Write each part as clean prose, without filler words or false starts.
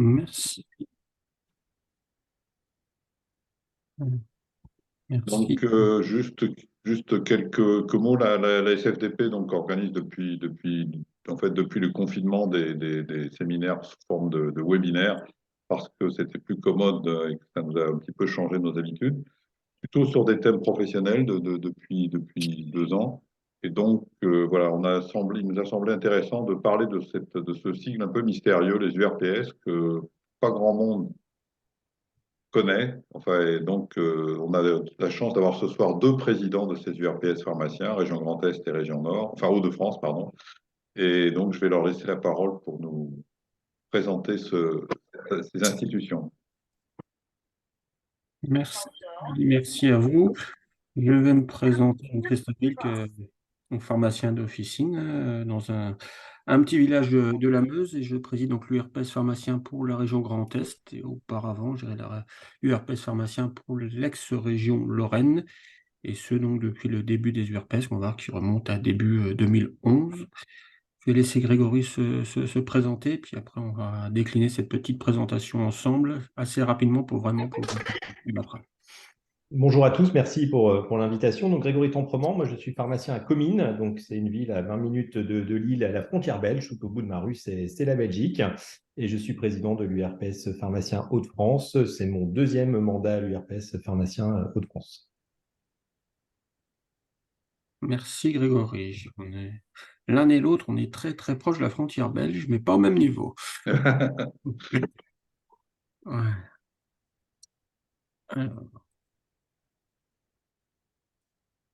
Merci. Merci. Donc, juste quelques mots. La SFDP donc, organise depuis le confinement des séminaires sous forme de webinaires parce que c'était plus commode et que ça nous a un petit peu changé nos habitudes, plutôt sur des thèmes professionnels depuis 2 ans. Et donc, voilà, il nous a semblé intéressant de parler de ce sigle un peu mystérieux, les URPS, que pas grand monde connaît. Enfin, et donc, on a la chance d'avoir ce soir deux présidents de ces URPS pharmaciens, région Grand Est et région Nord, enfin Hauts-de-France, pardon. Et donc, je vais leur laisser la parole pour nous présenter ces institutions. Merci. Merci à vous. Je vais me présenter, Christophe Wilk, pharmacien d'officine dans un petit village de la Meuse et je préside donc l'URPS pharmacien pour la région Grand Est et auparavant, j'avais la URPS pharmacien pour l'ex-région Lorraine et ce donc depuis le début des URPS, on va voir qui remonte à début 2011. Je vais laisser Grégory se présenter, puis après on va décliner cette petite présentation ensemble assez rapidement pour vraiment pouvoir après. Bonjour à tous, merci pour l'invitation. Donc Grégory Temprement, moi je suis pharmacien à Comines, donc c'est une ville à 20 minutes de Lille à la frontière belge, tout au bout de ma rue c'est la Belgique. Et je suis président de l'URPS pharmacien Hauts-de-France. C'est mon deuxième mandat à l'URPS pharmacien Hauts-de-France. Merci Grégory. On est l'un et l'autre, on est très très proche de la frontière belge, mais pas au même niveau. Ouais.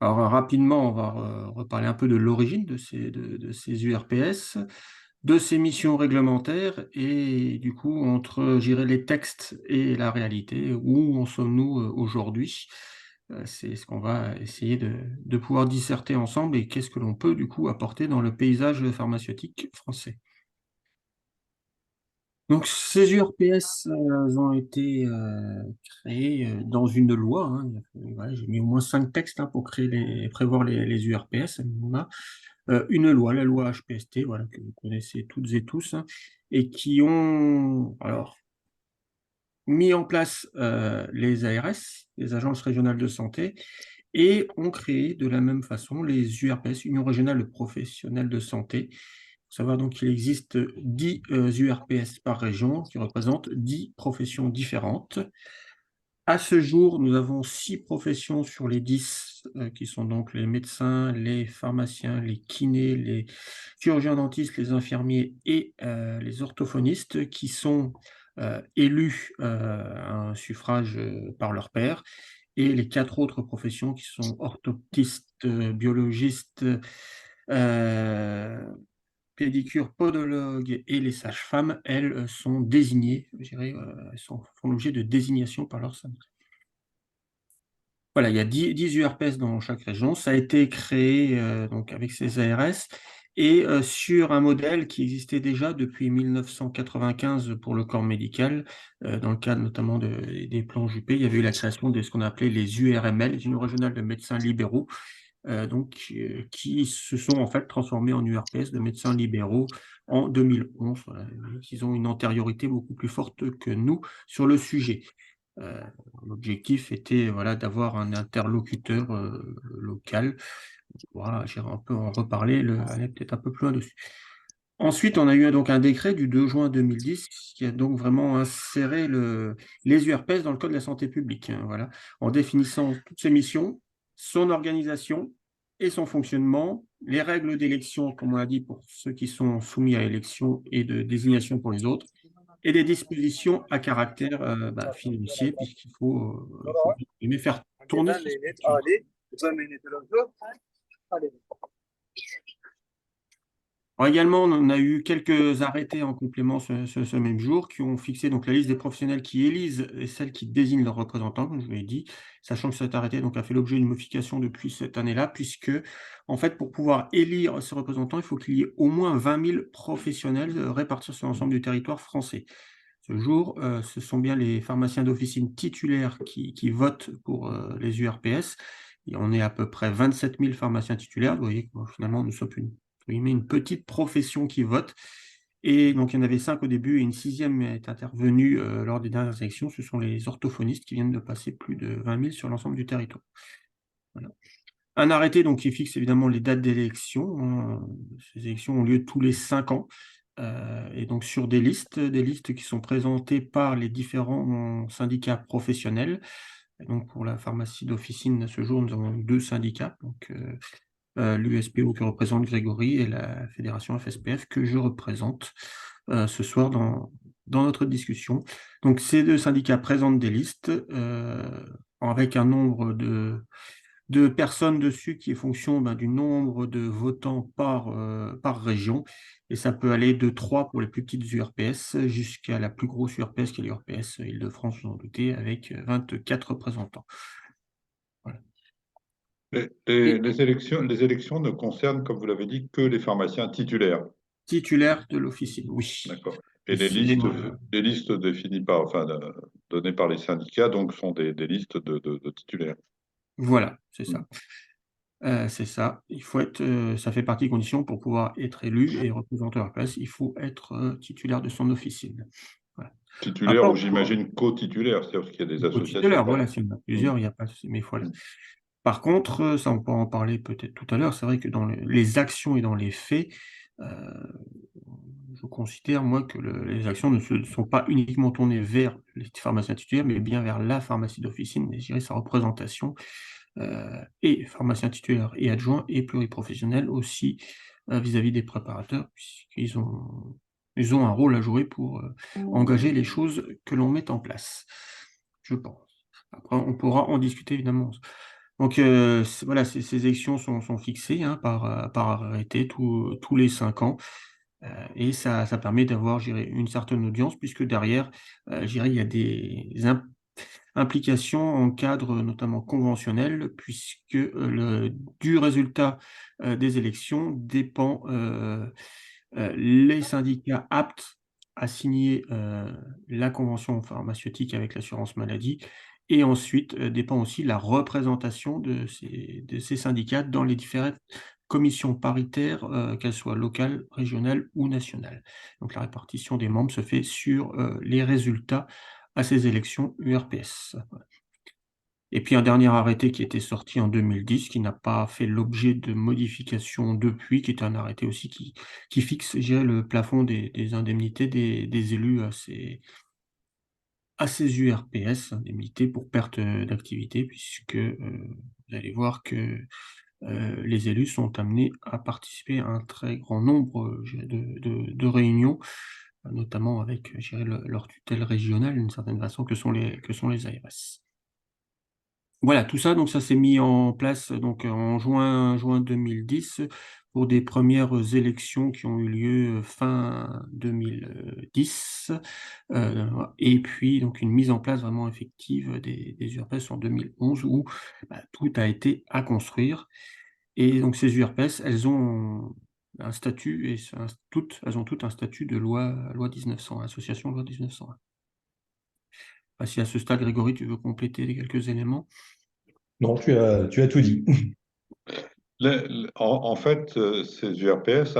Alors, rapidement, on va reparler un peu de l'origine de ces URPS, de ces missions réglementaires et du coup, entre, je dirais, les textes et la réalité, où en sommes-nous aujourd'hui? C'est ce qu'on va essayer de pouvoir disserter ensemble et qu'est-ce que l'on peut du coup apporter dans le paysage pharmaceutique français. Donc, ces URPS ont été créés dans une loi, hein. Voilà, j'ai mis au moins 5 textes pour prévoir les URPS. On a une loi, la loi HPST, voilà, que vous connaissez toutes et tous, hein, et qui ont alors mis en place les ARS, les agences régionales de santé, et ont créé de la même façon les URPS, Union régionale de professionnels de santé. Il faut savoir donc qu'il existe 10 URPS par région qui représentent 10 professions différentes. À ce jour, nous avons 6 professions sur les 10 qui sont donc les médecins, les pharmaciens, les kinés, les chirurgiens dentistes, les infirmiers et les orthophonistes qui sont élus à un suffrage par leur pairs. Et les 4 autres professions qui sont orthoptistes, biologistes, euh, pédicures, podologues et les sages-femmes, elles sont désignées, je dirais, elles font l'objet de désignation par leur syndicat. Voilà, il y a 10 URPS dans chaque région. Ça a été créé donc avec ces ARS et sur un modèle qui existait déjà depuis 1995 pour le corps médical, dans le cadre notamment des plans Juppé. Il y avait eu la création de ce qu'on appelait les URML, les Unions régionales de médecins libéraux, qui se sont en fait transformés en URPS de médecins libéraux en 2011. Voilà. Ils ont une antériorité beaucoup plus forte que nous sur le sujet. Euh, L'objectif était voilà, d'avoir un interlocuteur local. Voilà, j'ai un peu en reparler, aller peut-être un peu plus loin dessus. Ensuite, on a eu donc un décret du 2 juin 2010 qui a donc vraiment inséré les URPS dans le Code de la santé publique, hein, voilà, en définissant toutes ses missions, son organisation et son fonctionnement, les règles d'élection, comme on l'a dit, pour ceux qui sont soumis à élection et de désignation pour les autres, et des dispositions à caractère financier, puisqu'il faut faire tourner cette structure. Alors également, on a eu quelques arrêtés en complément ce même jour qui ont fixé donc la liste des professionnels qui élisent et celles qui désignent leurs représentants, comme je vous l'ai dit, sachant que cet arrêté donc, a fait l'objet d'une modification depuis cette année-là, puisque en fait, pour pouvoir élire ces représentants, il faut qu'il y ait au moins 20 000 professionnels répartis sur l'ensemble du territoire français. Ce jour, ce sont bien les pharmaciens d'officine titulaires qui votent pour les URPS. Et on est à peu près 27 000 pharmaciens titulaires. Vous voyez que finalement, nous sommes une petite profession qui vote. Et donc, il y en avait 5 au début et une sixième est intervenue lors des dernières élections. Ce sont les orthophonistes qui viennent de passer plus de 20 000 sur l'ensemble du territoire. Voilà. Un arrêté donc, qui fixe évidemment les dates d'élection, hein. Ces élections ont lieu tous les 5 ans. Et donc sur des listes qui sont présentées par les différents syndicats professionnels. Et donc pour la pharmacie d'officine, à ce jour, nous avons 2 syndicats, donc l'USPO que représente Grégory et la fédération FSPF que je représente ce soir dans notre discussion. Donc ces 2 syndicats présentent des listes avec un nombre de personnes dessus qui est fonction du nombre de votants par région. Et ça peut aller de 3 pour les plus petites URPS jusqu'à la plus grosse URPS qui est l'URPS Île-de-France, vous en doutez, avec 24 représentants. Voilà. Les élections ne concernent, comme vous l'avez dit, que les pharmaciens titulaires. Titulaire de l'officine, oui. D'accord. Et les listes définies par, enfin, données par les syndicats, donc, sont des listes de titulaires. Voilà, c'est ça. C'est ça. Il faut être, ça fait partie des conditions pour pouvoir être élu et représenter la place. Il faut être titulaire de son officine. Voilà. Titulaire ou j'imagine co-titulaire, c'est-à-dire qu'il y a des associations. Co-titulaire, voilà, s'il y en a plusieurs, il n'y a pas de souci, mais voilà. Par contre, ça on peut en parler peut-être tout à l'heure, c'est vrai que dans les actions et dans les faits, je considère moi que les actions ne sont pas uniquement tournées vers les pharmaciens titulaires, mais bien vers la pharmacie d'officine, et je dirais sa représentation, et pharmaciens titulaires et adjoints et pluriprofessionnels aussi vis-à-vis des préparateurs, puisqu'ils ont un rôle à jouer pour engager les choses que l'on met en place, je pense. Après, on pourra en discuter évidemment. Donc voilà, ces élections sont fixées par arrêté tous les 5 ans. Et ça permet d'avoir, je dirais, une certaine audience, puisque derrière, je dirais, il y a des implications en cadre notamment conventionnel, puisque du résultat des élections dépend les syndicats aptes à signer la convention pharmaceutique avec l'assurance maladie, et ensuite dépend aussi la représentation de ces syndicats dans les différentes commissions paritaires, qu'elles soient locales, régionales ou nationales. Donc la répartition des membres se fait sur les résultats à ces élections URPS. Et puis un dernier arrêté qui était sorti en 2010, qui n'a pas fait l'objet de modifications depuis, qui est un arrêté aussi qui fixe, je dirais, le plafond des indemnités des élus à ces URPS, indemnités pour perte d'activité, puisque vous allez voir que les élus sont amenés à participer à un très grand nombre de réunions, notamment avec, je dirais, leur tutelle régionale, d'une certaine façon, que sont les ARS. Voilà, tout ça, donc ça s'est mis en place donc en juin 2010 pour des premières élections qui ont eu lieu fin 2010, et puis donc une mise en place vraiment effective des URPS en 2011 où tout a été à construire. Et donc ces URPS, elles ont un statut, et elles ont toutes un statut de loi 1901, association loi 1901. Si à ce stade, Grégory, tu veux compléter quelques éléments? Non, tu as tout dit. En fait, ces URPS,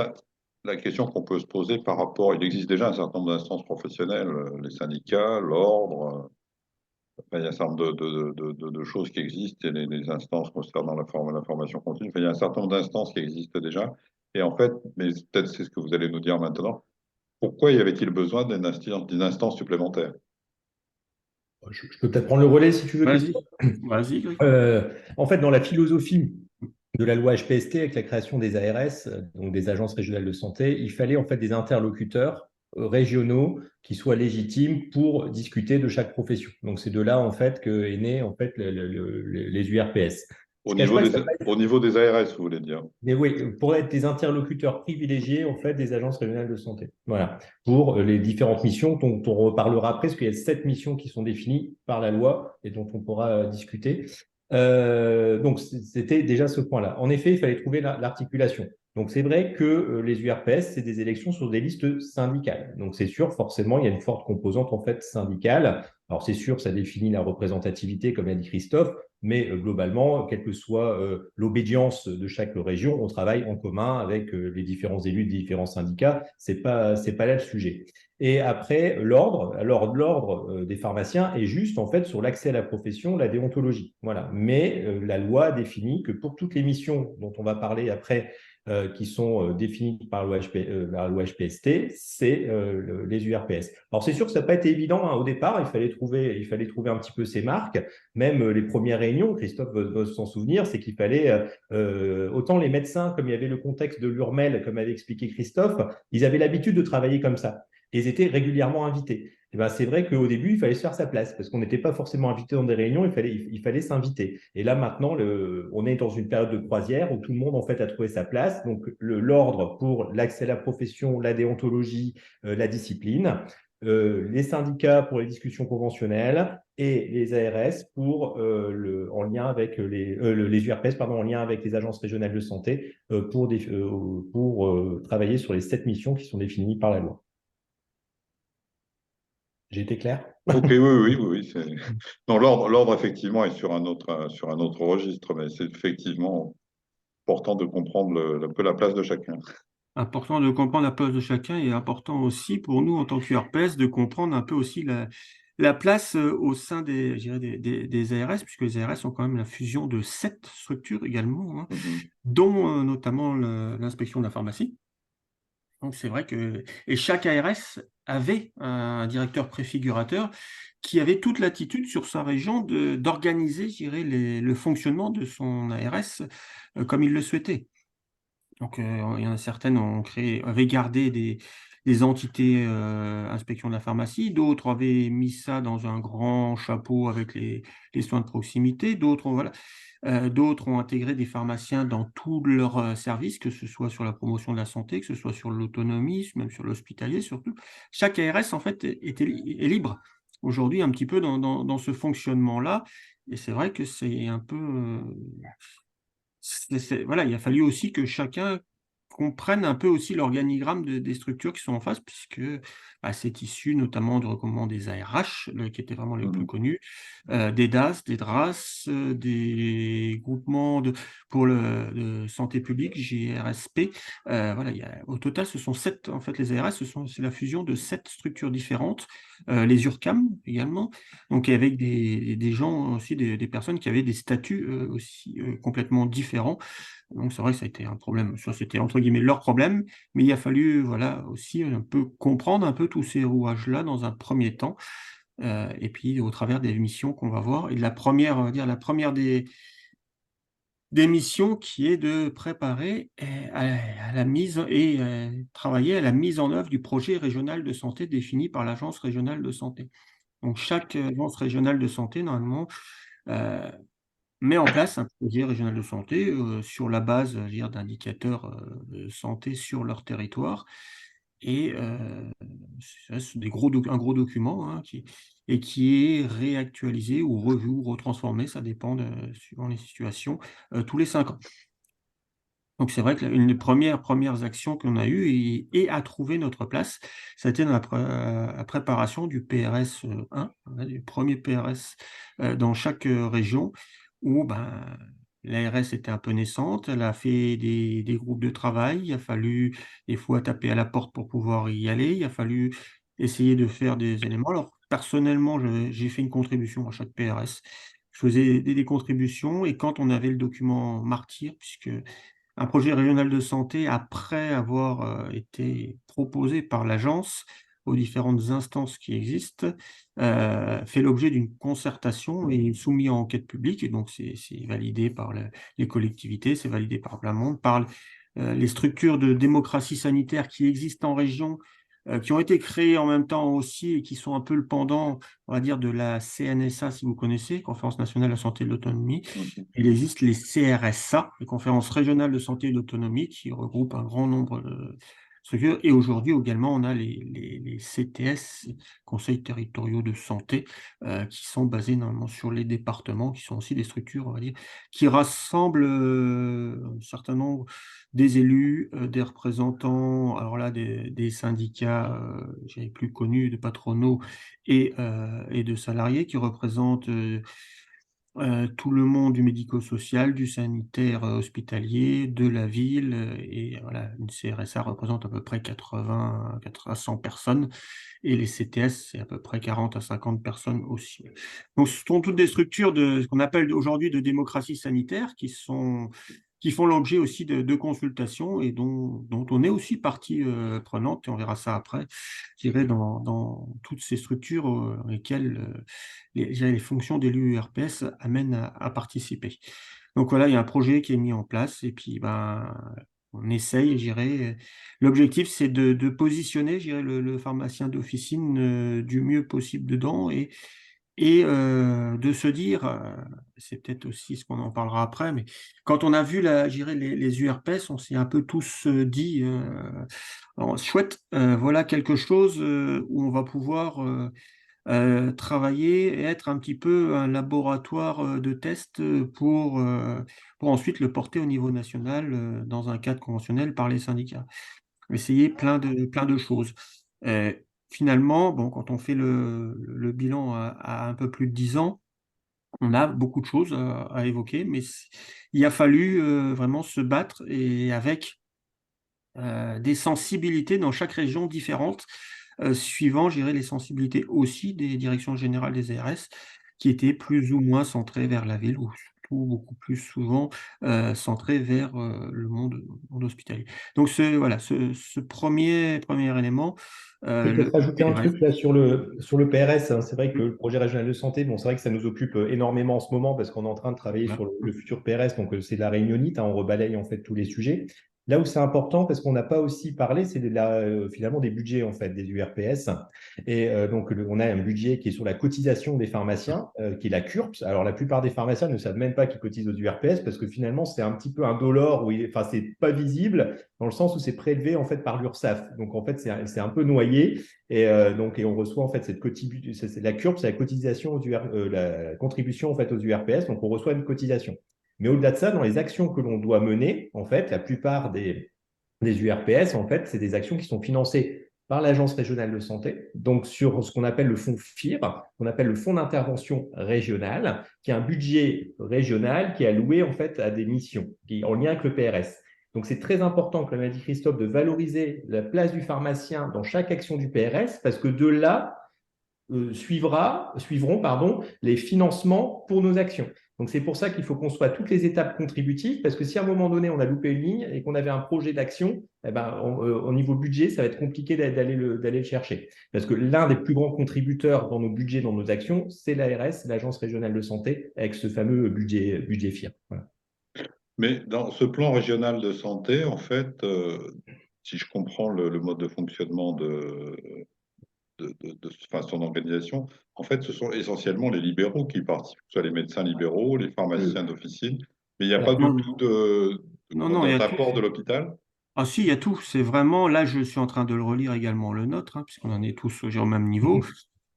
la question qu'on peut se poser par rapport, il existe déjà un certain nombre d'instances professionnelles, les syndicats, l'ordre, il y a un certain nombre de choses qui existent, et les instances concernant la formation continue, il y a un certain nombre d'instances qui existent déjà. Et en fait, mais peut-être c'est ce que vous allez nous dire maintenant, pourquoi y avait-il besoin d'une instance supplémentaire? Je peux peut-être prendre le relais si tu veux, Vas-y, Christophe. vas-y, Grégory. En fait, dans la philosophie de la loi HPST, avec la création des ARS, donc des agences régionales de santé, il fallait en fait des interlocuteurs régionaux qui soient légitimes pour discuter de chaque profession. Donc c'est de là en fait que est né en fait les URPS. Au niveau des ARS, vous voulez dire? Mais oui, pour être des interlocuteurs privilégiés en fait des agences régionales de santé. Voilà, pour les différentes missions dont on reparlera après, parce qu'il y a 7 missions qui sont définies par la loi et dont on pourra discuter. Donc c'était déjà ce point-là. En effet, il fallait trouver l'articulation. Donc c'est vrai que les URPS, c'est des élections sur des listes syndicales. Donc c'est sûr, forcément, il y a une forte composante en fait syndicale. Alors, c'est sûr, ça définit la représentativité, comme a dit Christophe, mais globalement, quelle que soit l'obédience de chaque région, on travaille en commun avec les différents élus des différents syndicats. C'est pas là le sujet. Et après, l'ordre des pharmaciens est juste en fait sur l'accès à la profession, la déontologie. Voilà. Mais la loi définit que pour toutes les missions dont on va parler après, qui sont définies par la loi HPST, c'est les URPS. Alors c'est sûr que ça n'a pas été évident hein, au départ, il fallait trouver un petit peu ces marques. Même les premières réunions, Christophe va s'en souvenir, c'est qu'il fallait autant les médecins, comme il y avait le contexte de l'URMEL, comme avait expliqué Christophe, ils avaient l'habitude de travailler comme ça. Et ils étaient régulièrement invités. Et ben, c'est vrai qu'au début, il fallait se faire sa place parce qu'on n'était pas forcément invité dans des réunions, il fallait s'inviter. Et là, maintenant, on est dans une période de croisière où tout le monde, en fait, a trouvé sa place. Donc, l'ordre pour l'accès à la profession, la déontologie, la discipline, les syndicats pour les discussions conventionnelles et les ARS en lien avec les URPS, pardon, en lien avec les agences régionales de santé pour travailler sur les 7 missions qui sont définies par la loi. J'ai été clair? Ok, oui. Non, l'ordre, effectivement, est sur un autre registre, mais c'est effectivement important de comprendre un peu la place de chacun. Important de comprendre la place de chacun et important aussi pour nous, en tant qu'URPS, de comprendre un peu aussi la place au sein des, je dirais des ARS, puisque les ARS sont quand même la fusion de 7 structures également, hein, dont notamment l'inspection de la pharmacie. Donc c'est vrai que et chaque ARS avait un directeur préfigurateur qui avait toute l'attitude sur sa région d'organiser, je dirais, le fonctionnement de son ARS comme il le souhaitait. Donc il y en a certaines avaient gardé des entités inspection de la pharmacie, d'autres avaient mis ça dans un grand chapeau avec les soins de proximité, d'autres voilà. D'autres ont intégré des pharmaciens dans tous leurs services, que ce soit sur la promotion de la santé, que ce soit sur l'autonomie, même sur l'hospitalier surtout. Chaque ARS, en fait, est libre aujourd'hui un petit peu dans ce fonctionnement-là. Et c'est vrai que c'est un peu... voilà, il a fallu aussi que chacun comprenne un peu aussi l'organigramme des structures qui sont en face, puisque bah, c'est issu notamment de recommandements des ARH, qui étaient vraiment les plus connus, des DAS, des DRAS, des groupements pour de santé publique, GRSP. Voilà, au total, ce sont 7, en fait, les ARS, c'est la fusion de 7 structures différentes, les URCAM également, donc avec des gens aussi, des personnes qui avaient des statuts aussi complètement différents. Donc c'est vrai que ça a été un problème, ça c'était entre guillemets leur problème, mais il a fallu voilà aussi un peu comprendre un peu tous ces rouages-là dans un premier temps, et puis au travers des missions qu'on va voir et de la première, on va dire la première des missions qui est de préparer à la mise et travailler à la mise en œuvre du projet régional de santé défini par l'agence régionale de santé. Donc chaque agence régionale de santé normalement euh, met en place un projet régional de santé sur la base je veux dire, d'indicateurs de santé sur leur territoire. Et c'est un gros document hein, qui est réactualisé ou revu ou retransformé, ça dépend suivant les situations, tous les 5 ans. Donc c'est vrai que une des premières actions qu'on a eues et à trouver notre place, ça a été dans la préparation du PRS 1, du premier PRS dans chaque région, où ben, l'ARS était un peu naissante, elle a fait des groupes de travail, il a fallu des fois taper à la porte pour pouvoir y aller, il a fallu essayer de faire des éléments. Alors personnellement, j'ai fait une contribution à chaque PRS, je faisais des contributions et quand on avait le document Martyr, puisque un projet régional de santé, après avoir été proposé par l'agence aux différentes instances qui existent, fait l'objet d'une concertation et soumis en enquête publique. Et donc, c'est validé par les collectivités, c'est validé par plein monde, par les structures de démocratie sanitaire qui existent en région, qui ont été créées en même temps aussi et qui sont un peu le pendant, on va dire, de la CNSA, si vous connaissez, Conférence nationale de la santé et de l'autonomie. Il existe les CRSA, les conférences régionales de santé et d'autonomie, qui regroupent un grand nombre structures. Et aujourd'hui également, on a les CTS, Conseils territoriaux de santé, qui sont basés normalement sur les départements, qui sont aussi des structures, on va dire, qui rassemblent un certain nombre des élus, des représentants, alors là, des syndicats, j'avais plus connus, de patronaux et de salariés qui représentent tout le monde du médico-social, du sanitaire hospitalier, de la ville, et voilà, une CRSA représente à peu près 80 à 100 personnes, et les CTS, c'est à peu près 40 à 50 personnes aussi. Donc, ce sont toutes des structures de ce qu'on appelle aujourd'hui de démocratie sanitaire qui font l'objet aussi de consultations et dont on est aussi partie prenante, et on verra ça après, je dirais, dans toutes ces structures dans lesquelles les fonctions d'élu RPS amènent à participer. Donc voilà, il y a un projet qui est mis en place et puis ben, on essaye, je dirais. L'objectif, c'est de positionner, je dirais, le pharmacien d'officine du mieux possible dedans et de se dire, c'est peut-être aussi ce qu'on en parlera après, mais quand on a vu je dirais, les URPS, on s'est un peu tous dit, alors, chouette, voilà quelque chose où on va pouvoir travailler et être un petit peu un laboratoire de test pour ensuite le porter au niveau national dans un cadre conventionnel par les syndicats. Essayer plein de choses. Euh, Finalement, bon, quand on fait le bilan à un peu plus de 10 ans, on a beaucoup de choses à évoquer, mais il a fallu vraiment se battre et avec des sensibilités dans chaque région différentes, suivant, je dirais, les sensibilités aussi des directions générales des ARS, qui étaient plus ou moins centrées vers la ville, ou surtout beaucoup plus souvent centrées vers monde hospitalier. Donc voilà, ce premier élément, Je vais le peut-être rajouter un PRS. truc là sur le PRS, hein. C'est vrai que le projet régional de santé, bon, c'est vrai que ça nous occupe énormément en ce moment parce qu'on est en train de travailler Voilà. sur le futur PRS, donc c'est la réunionnite, hein, on rebalaye en fait tous les sujets. Là où c'est important, parce qu'on n'a pas aussi parlé, c'est finalement des budgets en fait des URPS. Et donc on a un budget qui est sur la cotisation des pharmaciens, qui est la CURPS. Alors la plupart des pharmaciens ne savent même pas qu'ils cotisent aux URPS parce que finalement c'est un petit peu indolore, enfin c'est pas visible dans le sens où c'est prélevé en fait par l'URSSAF. Donc en fait c'est un peu noyé. Et donc, on reçoit en fait la CURP, c'est la cotisation la contribution en fait aux URPS. Donc, on reçoit une cotisation. Mais au-delà de ça, dans les actions que l'on doit mener, en fait, la plupart des URPS, en fait, c'est des actions qui sont financées par l'Agence régionale de santé, donc sur ce qu'on appelle le fonds FIR, qu'on appelle le fonds d'intervention régionale, qui est un budget régional qui est alloué en fait à des missions qui en lien avec le PRS. Donc, c'est très important, comme l'a dit Christophe, de valoriser la place du pharmacien dans chaque action du PRS, parce que de là suivront les financements pour nos actions. Donc, c'est pour ça qu'il faut qu'on soit toutes les étapes contributives, parce que si à un moment donné, on a loupé une ligne et qu'on avait un projet d'action, eh ben, au niveau budget, ça va être compliqué d'aller le chercher. Parce que l'un des plus grands contributeurs dans nos budgets, dans nos actions, c'est l'ARS, l'Agence régionale de santé, avec ce fameux budget FIR. Voilà. Mais dans ce plan régional de santé, en fait, si je comprends le mode de fonctionnement enfin, son organisation, en fait, ce sont essentiellement les libéraux qui participent, que ce soit les médecins libéraux, les pharmaciens d'officine, mais il n'y a pas Alors, du Non, tout non, il y a tout. d'apport de l'hôpital. Ah si, il y a tout. C'est vraiment, là, je suis en train de le relire également, le nôtre, hein, puisqu'on en est tous au même niveau.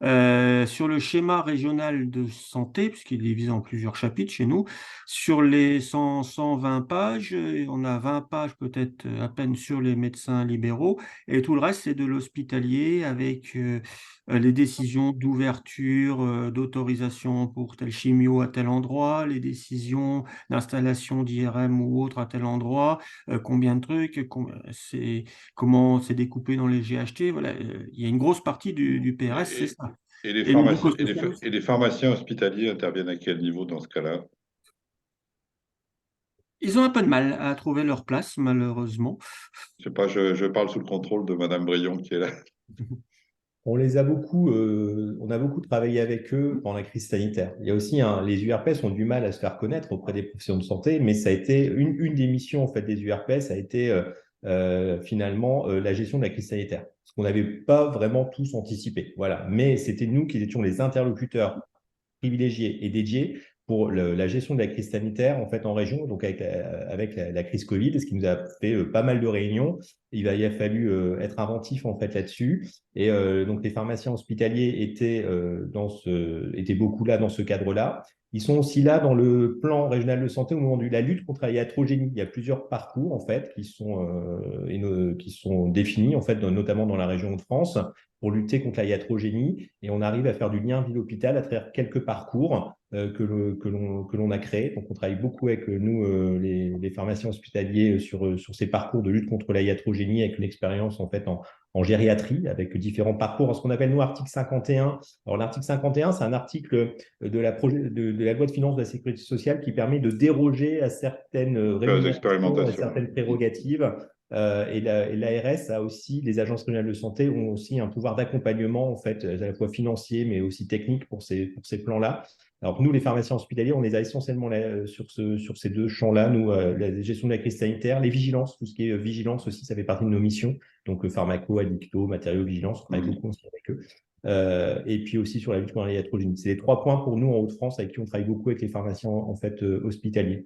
Sur le schéma régional de santé, puisqu'il est divisé en plusieurs chapitres chez nous, sur les 120 pages, on a 20 pages peut-être à peine sur les médecins libéraux, et tout le reste, c'est de l'hospitalier avec les décisions d'ouverture, d'autorisation pour tel chimio à tel endroit, les décisions d'installation d'IRM ou autre à tel endroit, combien de trucs, comment c'est découpé dans les GHT. Voilà, il y a une grosse partie du PRS, c'est Et, ça. et les Et le pharmaciens, médico-social aussi. et les pharmaciens hospitaliers interviennent à quel niveau dans ce cas-là? Ils ont un peu de mal à trouver leur place, malheureusement. Je sais pas, je parle sous le contrôle de Madame Brion qui est là. On a beaucoup travaillé avec eux pendant la crise sanitaire. Il y a aussi les URPS ont du mal à se faire connaître auprès des professionnels de santé, mais ça a été une des missions en fait des URPS a été finalement la gestion de la crise sanitaire, ce qu'on n'avait pas vraiment tous anticipé. Voilà, mais c'était nous qui étions les interlocuteurs privilégié et dédié pour la gestion de la crise sanitaire en fait en région, donc avec la crise Covid, ce qui nous a fait pas mal de réunions Il a fallu être inventif en fait là-dessus. Et donc les pharmaciens hospitaliers étaient beaucoup là dans ce cadre-là. Ils sont aussi là dans le plan régional de santé au moment de la lutte contre la iatrogénie. Il y a plusieurs parcours en fait qui sont définis en fait, notamment dans la région de France pour lutter contre la iatrogénie. Et on arrive à faire du lien ville-hôpital à travers quelques parcours que l'on a créés. Donc, on travaille beaucoup avec nous, les pharmaciens hospitaliers, sur ces parcours de lutte contre la iatrogénie, avec une expérience en fait en gériatrie, avec différents parcours, ce qu'on appelle nous article 51. Alors, l'article 51, c'est un article de la loi de finances de la sécurité sociale qui permet de déroger à certaines Les rémunérations, à expérimentations. certaines prérogatives. Et l'ARS a aussi, les agences régionales de santé ont aussi un pouvoir d'accompagnement, en fait, à la fois financier, mais aussi technique pour ces plans-là. Alors, nous, les pharmaciens hospitaliers, on les a essentiellement sur ces deux champs-là. Nous, la gestion de la crise sanitaire, les vigilances, tout ce qui est vigilance aussi, ça fait partie de nos missions. Donc, pharmaco, addicto, matériaux, vigilance, on travaille beaucoup aussi avec eux. Et puis aussi sur la lutte contre la iatrogénie. C'est les 3 points pour nous en Hauts-de-France avec qui on travaille beaucoup avec les pharmaciens en fait hospitaliers.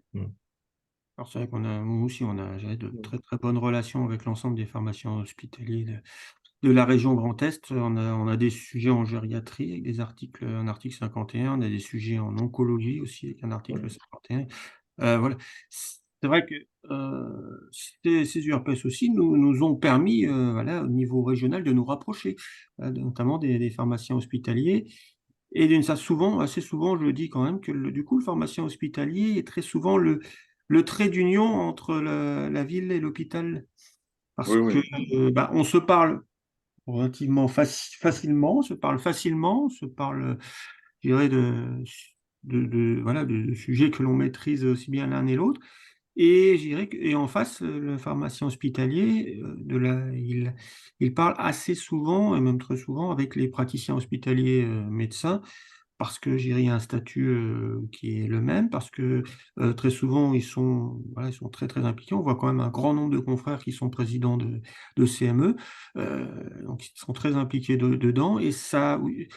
Alors c'est vrai nous aussi, on a j'avais de très, très bonnes relations avec l'ensemble des pharmaciens hospitaliers de la région Grand Est. On a des sujets en gériatrie avec un article 51, on a des sujets en oncologie aussi avec un article 51. Voilà. C'est vrai que, ces URPS aussi nous ont permis, voilà, au niveau régional de nous rapprocher, notamment des pharmaciens hospitaliers et assez souvent, je le dis quand même que du coup, le pharmacien hospitalier est très souvent le trait d'union entre la ville et l'hôpital. Parce Oui, que, oui. on se parle relativement facilement, on se parle facilement, on se parle, je dirais, voilà, de sujets que l'on maîtrise aussi bien l'un et l'autre. Et je dirais et en face, le pharmacien hospitalier, il parle assez souvent et même très souvent avec les praticiens hospitaliers, médecins, parce que je dirais, il y a un statut, qui est le même, parce que, très souvent voilà, ils sont très, très impliqués. On voit quand même un grand nombre de confrères qui sont présidents de CME, donc ils sont très impliqués dedans et ça oui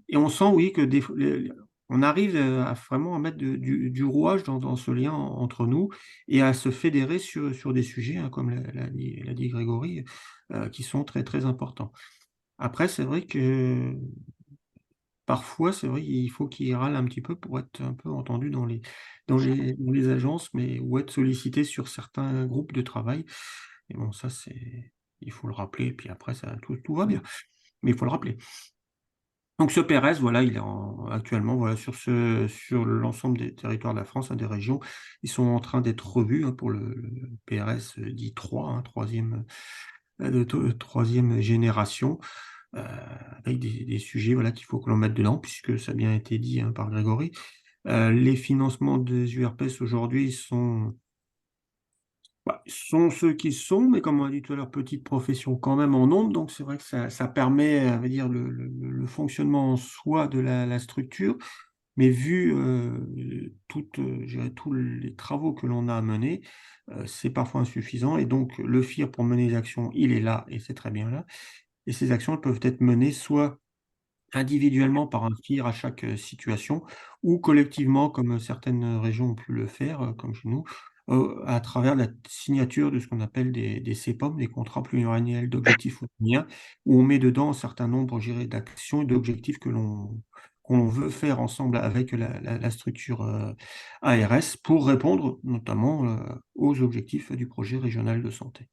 et on sent, oui, que des f les on arrive, à vraiment à mettre du rouage dans ce lien entre nous et à se fédérer sur des sujets, hein, comme l'a dit Grégory, qui sont très, très importants. Après, c'est vrai que parfois, c'est vrai, il faut qu'ils râlent un petit peu pour être un peu entendus dans les agences, mais ou être sollicités sur certains groupes de travail. Et bon, ça, il faut le rappeler, et puis après, tout va bien. Mais il faut le rappeler. Donc ce PRS, voilà, il est actuellement, voilà, sur l'ensemble des territoires de la France, hein, des régions, ils sont en train d'être revus, hein, pour le PRS, dit 3, hein, 3e, génération. Heu, avec des sujets, voilà, qu'il faut que l'on mette dedans puisque ça a bien été dit, hein, par Grégory. Les financements des URPS aujourd'hui sont ceux qu'ils sont, mais comme on a dit tout à l'heure, petite profession quand même en nombre, donc c'est vrai que ça permet, on va dire le fonctionnement en soi de la structure, mais vu, je dirais tous les travaux que l'on a à mener, c'est parfois insuffisant et donc le FIR pour mener les actions, il est là et c'est très bien là et ces actions, elles peuvent être menées soit individuellement par un FIR à chaque, situation ou collectivement comme, certaines, régions ont pu le faire, comme chez nous, à travers la signature de ce qu'on appelle des CPOM, des contrats pluriannuels d'objectifs moyens, où on met dedans un certain nombre, je dirais, d'actions et d'objectifs qu'on veut faire ensemble avec la structure, ARS pour répondre notamment, aux objectifs du projet régional de santé.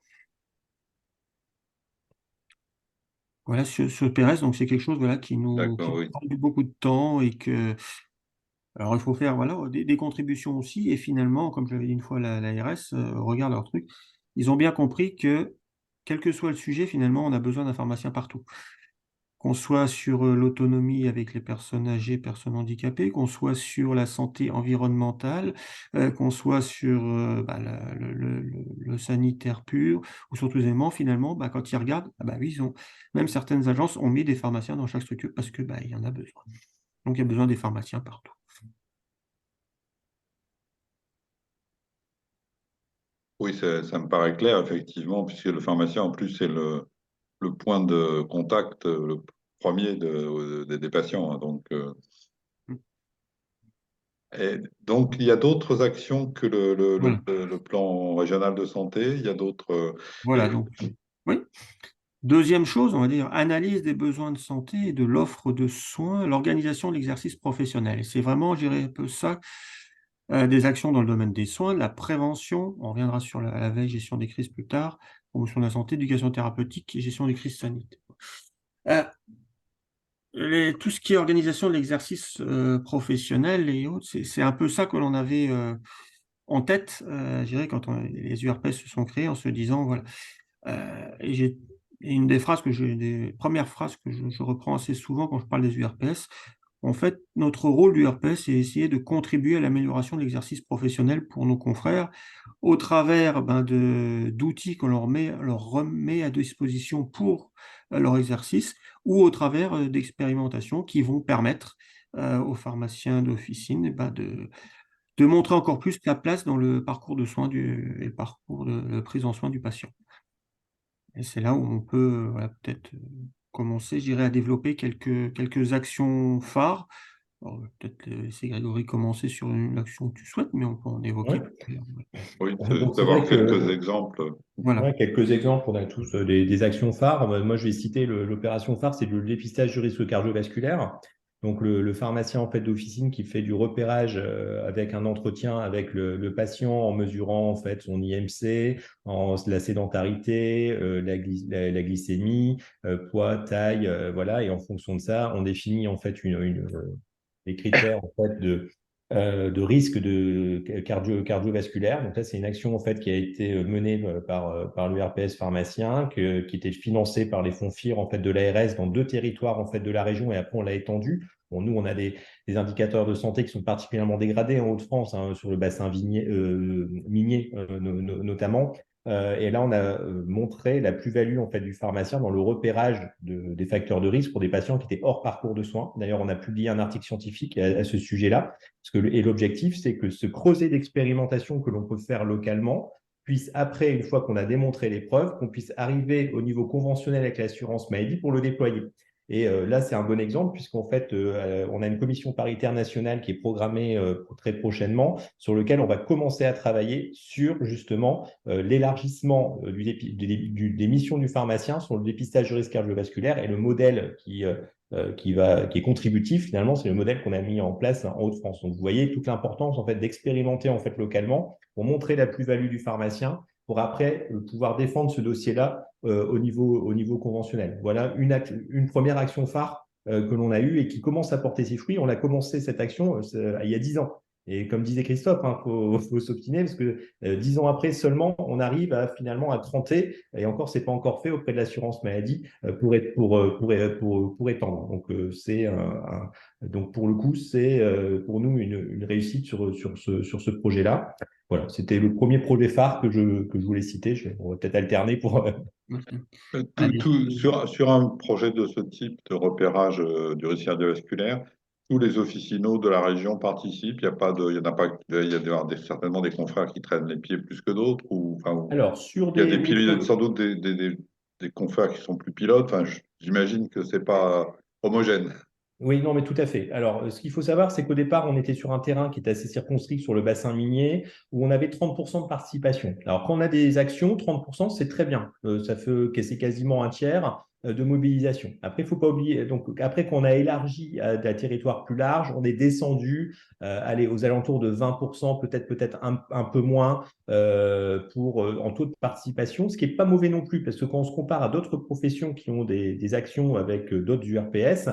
Voilà, ce PRS, donc c'est quelque chose, voilà, qui D'accord, nous oui. prend beaucoup de temps et que alors il faut faire, voilà, des contributions aussi et finalement, comme je l'avais dit une fois à l'ARS, regarde leur truc, ils ont bien compris que, quel que soit le sujet, finalement, on a besoin d'un pharmacien partout. Qu'on soit sur, l'autonomie avec les personnes âgées, personnes handicapées, qu'on soit sur la santé environnementale, qu'on soit sur, la le sanitaire pur ou sur tous les éléments, finalement, quand ils regardent, ah bah, oui, même certaines agences ont mis des pharmaciens dans chaque structure parce que, il y en a besoin. Donc il y a besoin des pharmaciens partout. Oui, ça me paraît clair, effectivement, puisque le pharmacien, en plus, c'est le point de contact, le premier des patients, hein. Donc, Mmh. Et donc, il y a d'autres actions que Voilà, le plan régional de santé. Il y a d'autres. voilà donc, oui. Deuxième chose, on va dire, analyse des besoins de santé et de l'offre de soins, l'organisation de l'exercice professionnel. Et c'est vraiment, je dirais, un peu ça, des actions dans le domaine des soins, de la prévention, on reviendra sur la veille, gestion des crises plus tard, promotion de la santé, éducation thérapeutique et gestion des crises sanitaires. Euh, tout ce qui est organisation de l'exercice professionnel et autres, c'est un peu ça que l'on avait en tête, je dirais, quand les URPS se sont créés, en se disant, voilà. Et une des phrases des premières phrases que je reprends assez souvent quand je parle des URPS. En fait, notre rôle du RPS, c'est essayer de contribuer à l'amélioration de l'exercice professionnel pour nos confrères au travers d'outils qu'on leur remet à disposition pour leur exercice ou au travers d'expérimentations qui vont permettre aux pharmaciens d'officine de montrer encore plus la place dans le parcours de soins et le parcours de prise en soin du patient. Et c'est là où on peut voilà, peut-être commencer, je dirais, à développer quelques actions phares. Alors, je vais peut-être laisser Grégory commencer sur une action que tu souhaites, mais on peut en évoquer Ouais. plusieurs. Ouais. Oui, Donc, c'est d'avoir vrai quelques que exemples. Voilà. ouais, quelques exemples, on a tous des actions phares. Moi, je vais citer l'opération phare, c'est le dépistage du risque cardiovasculaire. Donc, le pharmacien en fait d'officine qui fait du repérage avec un entretien avec le patient en mesurant en fait son IMC, la sédentarité, la glycémie, poids, taille, voilà. Et en fonction de ça, on définit en fait les critères en fait de risque cardiovasculaire. Donc là, c'est une action en fait qui a été menée par l'URPS pharmacien, qui était financée par les fonds FIR en fait de l'ARS dans 2 territoires en fait de la région, et après on l'a étendu. Bon, nous, on a des indicateurs de santé qui sont particulièrement dégradés en Hauts-de-France, hein, sur le bassin minier notamment. Et là, on a montré la plus-value en fait du pharmacien dans le repérage des facteurs de risque pour des patients qui étaient hors parcours de soins. D'ailleurs, on a publié un article scientifique à ce sujet-là. Et l'objectif, c'est que ce creuset d'expérimentation que l'on peut faire localement puisse, après, une fois qu'on a démontré les preuves, qu'on puisse arriver au niveau conventionnel avec l'assurance maladie pour le déployer. Et là, c'est un bon exemple, puisqu'en fait, on a une commission paritaire nationale qui est programmée très prochainement, sur lequel on va commencer à travailler sur justement l'élargissement des missions du pharmacien sur le dépistage du risque cardiovasculaire, et le modèle qui est contributif, finalement, c'est le modèle qu'on a mis en place en Hauts-de-France. Donc, vous voyez toute l'importance en fait d'expérimenter en fait localement pour montrer la plus-value du pharmacien, pour après pouvoir défendre ce dossier-là au niveau conventionnel. Voilà une première action phare que l'on a eue et qui commence à porter ses fruits. On a commencé cette action il y a 10 ans. Et comme disait Christophe, faut s'obstiner, parce que 10 ans après seulement, on arrive finalement à cranter, et encore, c'est pas encore fait auprès de l'assurance maladie pour étendre. Donc, donc pour le coup, c'est pour nous une réussite sur ce projet-là. Voilà, c'était le premier projet phare que je voulais citer. On va peut-être alterner pour. Allez. Sur un projet de ce type de repérage du risque cardiovasculaire, tous les officinaux de la région participent. Il y en a pas, il y a certainement des confrères qui traînent les pieds plus que d'autres, ou enfin, Alors, sur il y a des méthodes. sans doute des confrères qui sont plus pilotes. Enfin, j'imagine que c'est pas homogène. Oui, non, mais tout à fait. Alors, ce qu'il faut savoir, c'est qu'au départ, on était sur un terrain qui était assez circonscrit sur le bassin minier, où on avait 30% de participation. Alors, quand on a des actions, 30%, c'est très bien. Ça fait que c'est quasiment un tiers de mobilisation. Après, il ne faut pas oublier, donc après qu'on a élargi à un territoire plus large, on est descendu aux alentours de 20%, peut-être un peu moins en taux de participation, ce qui n'est pas mauvais non plus, parce que quand on se compare à d'autres professions qui ont des actions avec d'autres URPS,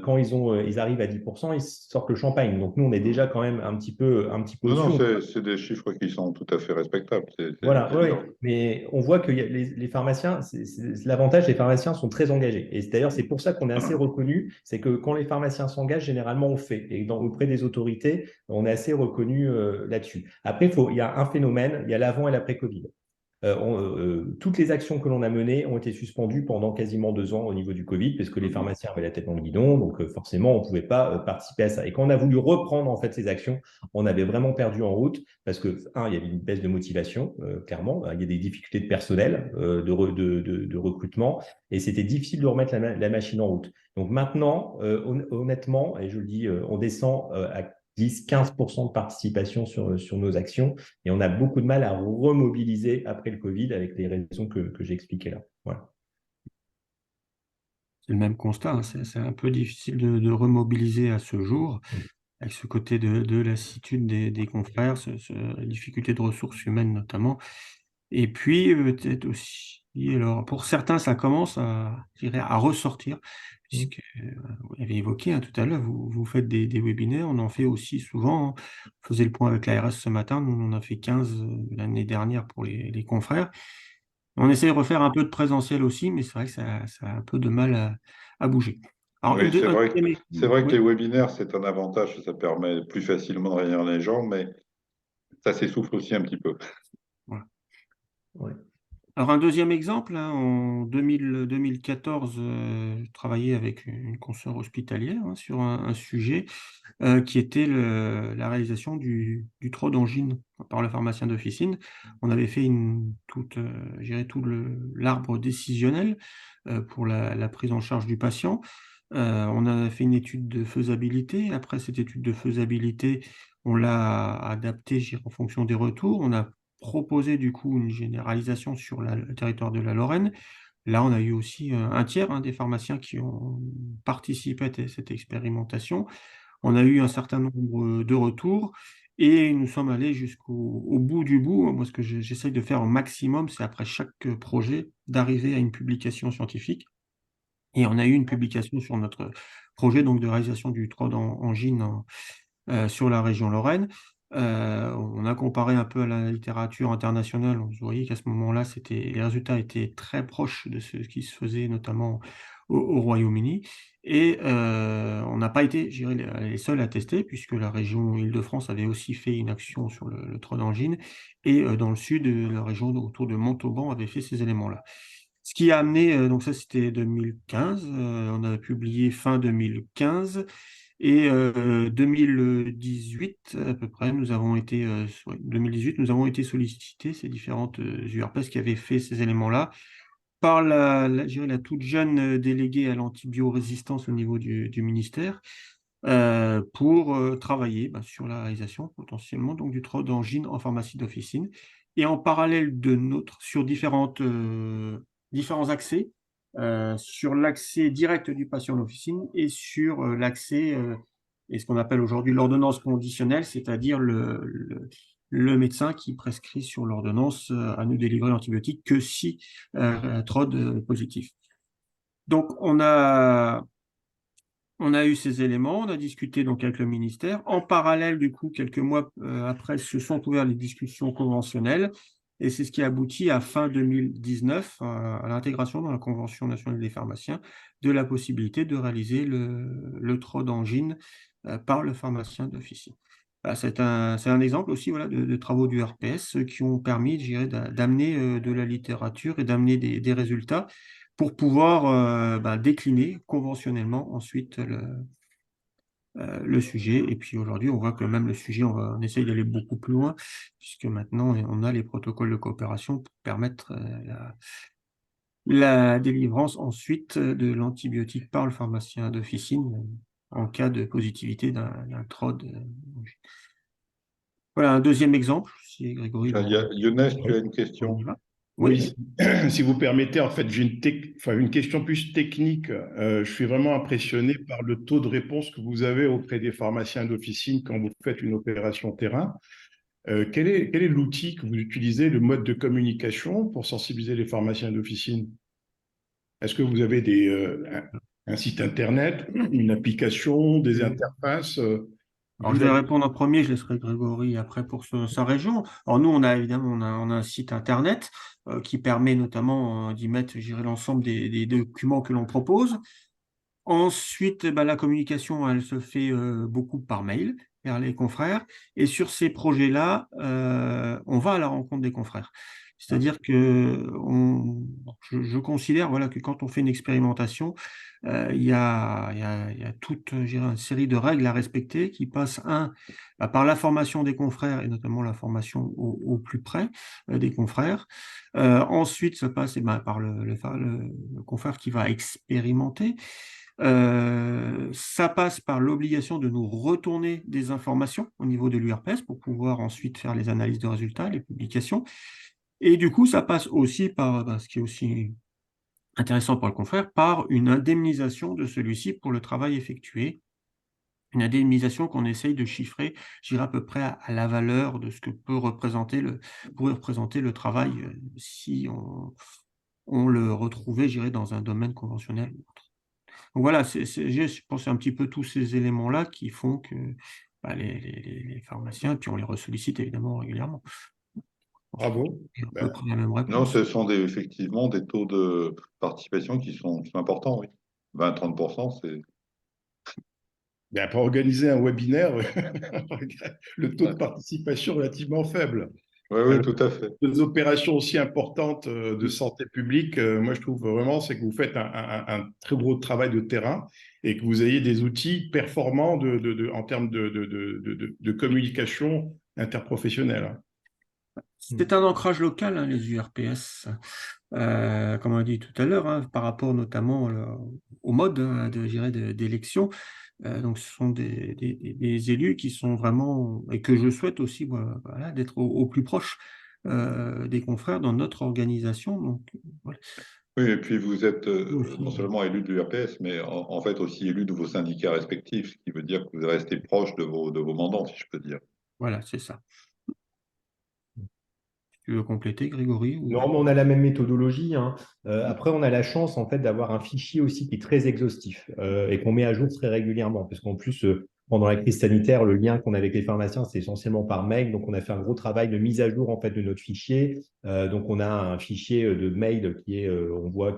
quand ils arrivent à 10%, ils sortent le champagne. Donc nous, on est déjà quand même un petit peu Non, non, au-dessus. c'est des chiffres qui sont tout à fait respectables. C'est Voilà, ouais, évident. ouais. Mais on voit que les pharmaciens, l'avantage, les pharmaciens sont très engagés. Et d'ailleurs, c'est pour ça qu'on est assez reconnu. C'est que quand les pharmaciens s'engagent, généralement, on fait. Et auprès des autorités, on est assez reconnu là-dessus. Après, il y a un phénomène, il y a l'avant et l'après-Covid. Toutes les actions que l'on a menées ont été suspendues pendant quasiment 2 ans au niveau du Covid, parce que les pharmaciens avaient la tête dans le guidon, donc forcément, on ne pouvait pas participer à ça. Et quand on a voulu reprendre en fait ces actions, on avait vraiment perdu en route, parce que, il y avait une baisse de motivation, clairement, il y a des difficultés de personnel, de recrutement, et c'était difficile de remettre la machine en route. Donc maintenant, honnêtement, et je le dis, on descend à 10-15% de participation sur nos actions. Et on a beaucoup de mal à remobiliser après le Covid avec les raisons que j'ai expliquées là. Voilà. C'est le même constat, hein. C'est un peu difficile de remobiliser à ce jour, avec ce côté de lassitude des confrères, la difficulté de ressources humaines notamment. Et puis, peut-être aussi, alors, pour certains, ça commence je dirais, à ressortir, puisque vous l'avez évoqué, hein, tout à l'heure, vous faites des webinaires, on en fait aussi souvent, hein. On faisait le point avec l'ARS ce matin, nous on en a fait 15 l'année dernière pour les confrères. On essaie de refaire un peu de présentiel aussi, mais c'est vrai que ça a un peu de mal à bouger. Alors, Oui, c'est vrai que, c'est vrai que oui, les webinaires, c'est un avantage, ça permet plus facilement de réunir les gens, mais ça s'essouffle aussi un petit peu. voilà. Ouais. Alors, un deuxième exemple, hein, en 2014, je travaillais avec une consoeur hospitalière, hein, sur un sujet qui était la réalisation du trot d'angine par le pharmacien d'officine. On avait fait je dirais tout l'arbre décisionnel pour la prise en charge du patient. On a fait une étude de faisabilité. Après cette étude de faisabilité, on l'a adaptée, je dirais, en fonction des retours. On a proposé du coup une généralisation sur le territoire de la Lorraine. Là, on a eu aussi un tiers, hein, des pharmaciens qui ont participé à cette expérimentation. On a eu un certain nombre de retours et nous sommes allés jusqu'au bout du bout. Moi, ce que j'essaye de faire au maximum, c'est après chaque projet d'arriver à une publication scientifique. Et on a eu une publication sur notre projet donc, de réalisation du TROD en Gine sur la région Lorraine. On a comparé un peu à la littérature internationale. Vous voyez qu'à ce moment-là, les résultats étaient très proches de ce qui se faisait notamment au Royaume-Uni. Et on n'a pas été, je dirais, les seuls à tester, puisque la région Île-de-France avait aussi fait une action sur le trot d'angine. Et dans le sud, la région autour de Montauban avait fait ces éléments-là. Ce qui a amené, donc ça c'était 2015, on a publié fin 2015. Et 2018, à peu près, 2018, nous avons été sollicités, ces différentes URPS qui avaient fait ces éléments-là, par je dirais la toute jeune déléguée à l'antibiorésistance au niveau du ministère, pour travailler sur la réalisation potentiellement donc, du trot d'angine en pharmacie d'officine. Et en parallèle sur différents accès, sur l'accès direct du patient à l'officine et sur l'accès, et ce qu'on appelle aujourd'hui l'ordonnance conditionnelle, c'est-à-dire le médecin qui prescrit sur l'ordonnance à ne délivrer l'antibiotique que si TROD positif. Donc, on a eu ces éléments, on a discuté donc avec le ministère. En parallèle, du coup, quelques mois après, se sont ouvertes les discussions conventionnelles et c'est ce qui a abouti à fin 2019 à l'intégration dans la Convention nationale des pharmaciens de la possibilité de réaliser le trot d'angine par le pharmacien d'officine. Voilà, c'est un exemple aussi voilà, de travaux du RPS qui ont permis, je dirais, d'amener de la littérature et d'amener des résultats pour pouvoir décliner conventionnellement ensuite le sujet. Et puis aujourd'hui, on voit que même le sujet, on essaye d'aller beaucoup plus loin, puisque maintenant, on a les protocoles de coopération pour permettre la délivrance ensuite de l'antibiotique par le pharmacien d'officine en cas de positivité d'un TROD. Voilà un deuxième exemple, si Grégory Younes, tu as une on question? y va. Oui, Oui. si vous permettez, en fait, j'ai une question plus technique. Je suis vraiment impressionné par le taux de réponse que vous avez auprès des pharmaciens d'officine quand vous faites une opération terrain. Quel est l'outil que vous utilisez, le mode de communication pour sensibiliser les pharmaciens d'officine? Est-ce que vous avez un site internet, une application, des interfaces? Alors, Vu je la... vais répondre en premier, je laisserai Grégory après pour sa région. Alors, nous, on a évidemment on a un site internet qui permet notamment d'y mettre, je dirais, l'ensemble des documents que l'on propose. Ensuite, la communication, elle se fait beaucoup par mail vers les confrères. Et sur ces projets-là, on va à la rencontre des confrères. C'est-à-dire que je considère voilà, que quand on fait une expérimentation, il y a toute je dirais, une série de règles à respecter qui passent, par la formation des confrères et notamment la formation au plus près des confrères. Ensuite, ça passe par le confrère qui va expérimenter. Ça passe par l'obligation de nous retourner des informations au niveau de l'URPS pour pouvoir ensuite faire les analyses de résultats, les publications. Et du coup, ça passe aussi par, ce qui est aussi intéressant pour le confrère, par une indemnisation de celui-ci pour le travail effectué. Une indemnisation qu'on essaye de chiffrer, je dirais à peu près à la valeur de ce que pourrait représenter le travail si on le retrouvait, je dirais, dans un domaine conventionnel ou autre. Donc voilà, je pense un petit peu tous ces éléments-là qui font que les pharmaciens, puis on les ressollicite évidemment régulièrement. Bravo. C'est à peu Ben, près la même Non, réponse. ce sont effectivement des taux de participation qui sont importants, oui. 20-30%, c'est. ben, pour organiser un webinaire, le taux de Ouais. participation est relativement faible. Oui, oui, tout à fait. Des opérations aussi importantes de santé publique, moi je trouve vraiment c'est que vous faites un très gros travail de terrain et que vous ayez des outils performants en termes de communication interprofessionnelle. C'est un ancrage local, hein, les URPS, comme on a dit tout à l'heure, hein, par rapport notamment au mode je dirais, d'élection. Donc, ce sont des élus qui sont vraiment, et que je souhaite aussi voilà, d'être au plus proche des confrères dans notre organisation. Donc, voilà. Oui, et puis vous êtes non Aussi, seulement élu de l'URPS, mais en fait aussi élu de vos syndicats respectifs, ce qui veut dire que vous restez proche de vos mandants, si je peux dire. voilà, c'est ça. Tu veux compléter, Grégory ou... Non, mais on a la même méthodologie, hein. Après, on a la chance en fait d'avoir un fichier aussi qui est très exhaustif et qu'on met à jour très régulièrement. Parce qu'en plus, pendant la crise sanitaire, le lien qu'on a avec les pharmaciens, c'est essentiellement par mail. Donc, on a fait un gros travail de mise à jour en fait de notre fichier. Donc, on a un fichier de mail qui est, on voit,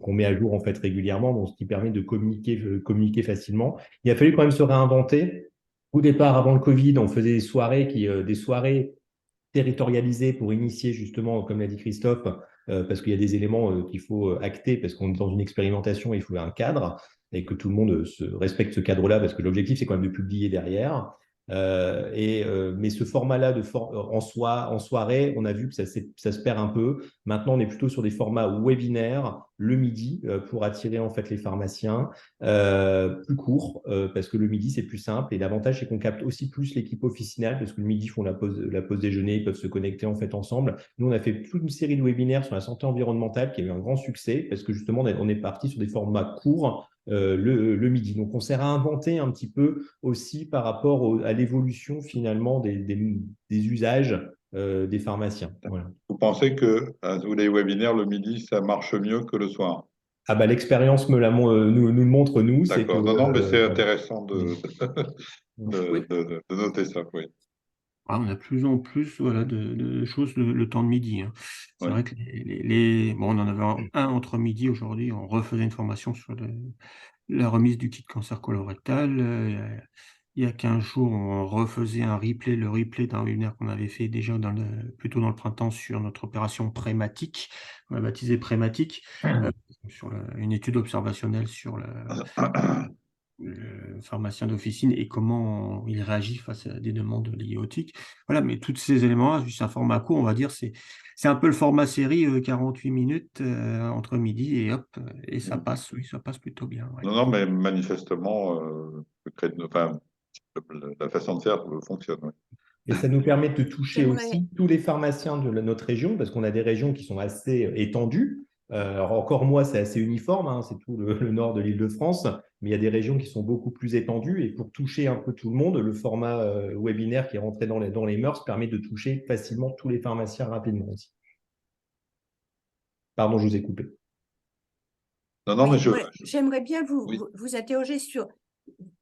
qu'on met à jour en fait régulièrement, donc ce qui permet de communiquer facilement. Il a fallu quand même se réinventer. Au départ, avant le Covid, on faisait des soirées territorialisé pour initier justement, comme l'a dit Christophe, parce qu'il y a des éléments qu'il faut acter, parce qu'on est dans une expérimentation, il faut un cadre, et que tout le monde respecte ce cadre-là, parce que l'objectif, c'est quand même de publier derrière. Mais ce format-là en soirée, on a vu que ça se perd un peu. Maintenant, on est plutôt sur des formats webinaires le midi pour attirer en fait les pharmaciens, plus courts parce que le midi c'est plus simple et l'avantage c'est qu'on capte aussi plus l'équipe officinale parce que le midi ils font la pause déjeuner, ils peuvent se connecter en fait ensemble. Nous on a fait toute une série de webinaires sur la santé environnementale qui a eu un grand succès parce que justement on est parti sur des formats courts le midi. Donc, on s'est réinventé un petit peu aussi par rapport à l'évolution finalement des usages des pharmaciens. Voilà. Vous pensez que les webinaires le midi, ça marche mieux que le soir? Ah bah, l'expérience nous le montre, nous, c'est que… D'accord. Non, mais c'est voilà. intéressant Oui. de noter ça, oui. On a de plus en plus voilà, de choses le temps de midi, hein. C'est Ouais. vrai que bon, on en avait un entre midi aujourd'hui, on refaisait une formation sur la remise du kit cancer colorectal. Il y a 15 jours, on refaisait le replay d'un webinaire qu'on avait fait déjà plutôt dans le printemps sur notre opération Prématique, on l'a baptisé Prématique, sur une étude observationnelle sur le pharmacien d'officine et comment il réagit face à des demandes liées au TIC. Voilà, mais tous ces éléments-là, juste un format court, on va dire, c'est un peu le format série, 48 minutes entre midi et hop, et ça passe, oui, ça passe plutôt bien. Ouais. Non, non, mais manifestement, la façon de faire fonctionne. Oui. Et ça nous permet de toucher J'aimerais, aussi tous les pharmaciens de notre région, parce qu'on a des régions qui sont assez étendues. Alors encore moi, c'est assez uniforme, hein, c'est tout le nord de l'Île-de-France, mais il y a des régions qui sont beaucoup plus étendues. Et pour toucher un peu tout le monde, le format webinaire qui est rentré dans les mœurs permet de toucher facilement tous les pharmaciens rapidement aussi. Pardon, je vous ai coupé. Non, non, mais j'aimerais bien Oui. vous interroger sur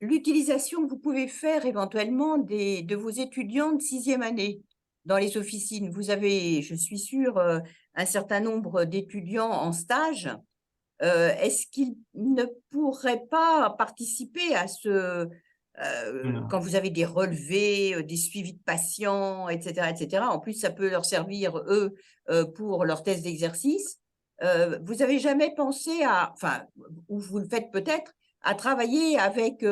l'utilisation que vous pouvez faire éventuellement de vos étudiants de 6e année dans les officines. Vous avez, je suis sûre, un certain nombre d'étudiants en stage. Est-ce qu'ils ne pourraient pas participer à quand vous avez des relevés, des suivis de patients, etc., etc. En plus, ça peut leur servir, eux, pour leur test d'exercice. Vous n'avez jamais pensé enfin, ou vous le faites peut-être, à travailler avec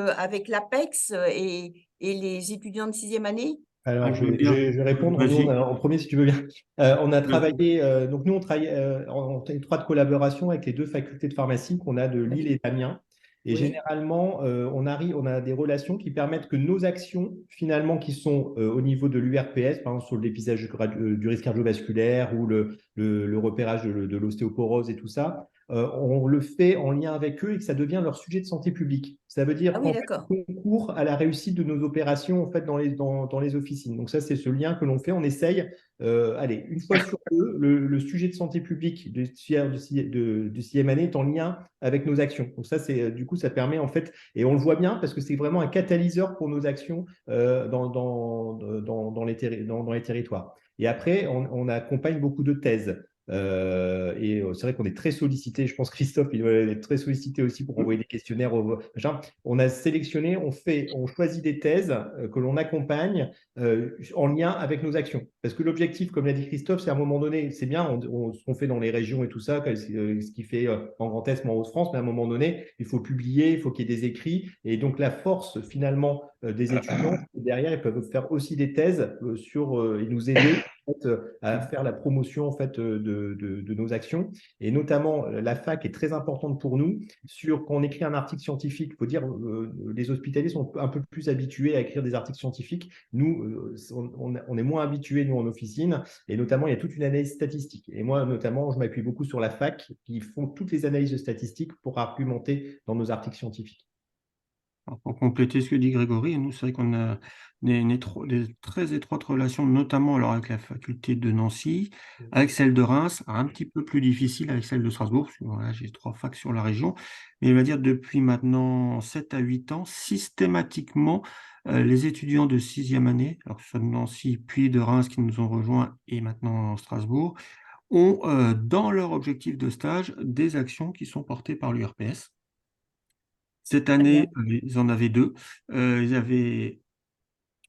l'APEX et les étudiants de 6e année Alors, je veux vais, bien. je vais répondre. Nous, Vas-y. en premier, si tu veux bien. On a Vas-y. travaillé, donc nous, on travaille en étroite collaboration avec les deux facultés de pharmacie qu'on a de Lille et d'Amiens. Et Oui, généralement, on a des relations qui permettent que nos actions, finalement, qui sont au niveau de l'URPS, par exemple sur le dépistage du risque cardiovasculaire ou le repérage de l'ostéoporose et tout ça, on le fait en lien avec eux et que ça devient leur sujet de santé publique. Ça veut dire ah oui, qu'en fait, d'accord. on concourt à la réussite de nos opérations en fait, dans les officines. Donc ça, c'est ce lien que l'on fait. On essaye, allez, une fois sur deux, le sujet de santé publique de sixième année est en lien avec nos actions. Donc ça, du coup, ça permet en fait, et on le voit bien parce que c'est vraiment un catalyseur pour nos actions dans les territoires. Et après, on accompagne beaucoup de thèses. C'est vrai qu'on est très sollicité. Je pense Christophe, il doit être très sollicité aussi pour envoyer des questionnaires. On a sélectionné, on choisit des thèses que l'on accompagne en lien avec nos actions. Parce que l'objectif, comme l'a dit Christophe, c'est à un moment donné, c'est bien ce qu'on fait dans les régions et tout ça, ce qui fait en Grand Est, mais en Haute-France, mais à un moment donné, il faut publier, il faut qu'il y ait des écrits. Et donc la force finalement des étudiants, derrière, ils peuvent faire aussi des thèses et nous aider en fait, à faire la promotion en fait, de nos actions. Et notamment, la fac est très importante pour nous. Quand on écrit un article scientifique, il faut dire les hospitaliers sont un peu plus habitués à écrire des articles scientifiques. Nous, on est moins habitués, nous, en officine. Et notamment, il y a toute une analyse statistique. Et moi, notamment, je m'appuie beaucoup sur la fac qui font toutes les analyses statistiques pour argumenter dans nos articles scientifiques. Alors, pour compléter ce que dit Grégory, nous, c'est vrai qu'on a des très étroites relations, notamment alors avec la faculté de Nancy, avec celle de Reims, un petit peu plus difficile avec celle de Strasbourg, parce que voilà, j'ai 3 facs sur la région. Mais il va dire depuis maintenant 7 à 8 ans, systématiquement, les étudiants de sixième année, alors que ce soit de Nancy puis de Reims qui nous ont rejoints et maintenant Strasbourg, ont dans leur objectif de stage des actions qui sont portées par l'URPS. Cette Très année, bien. ils en avaient 2. Ils avaient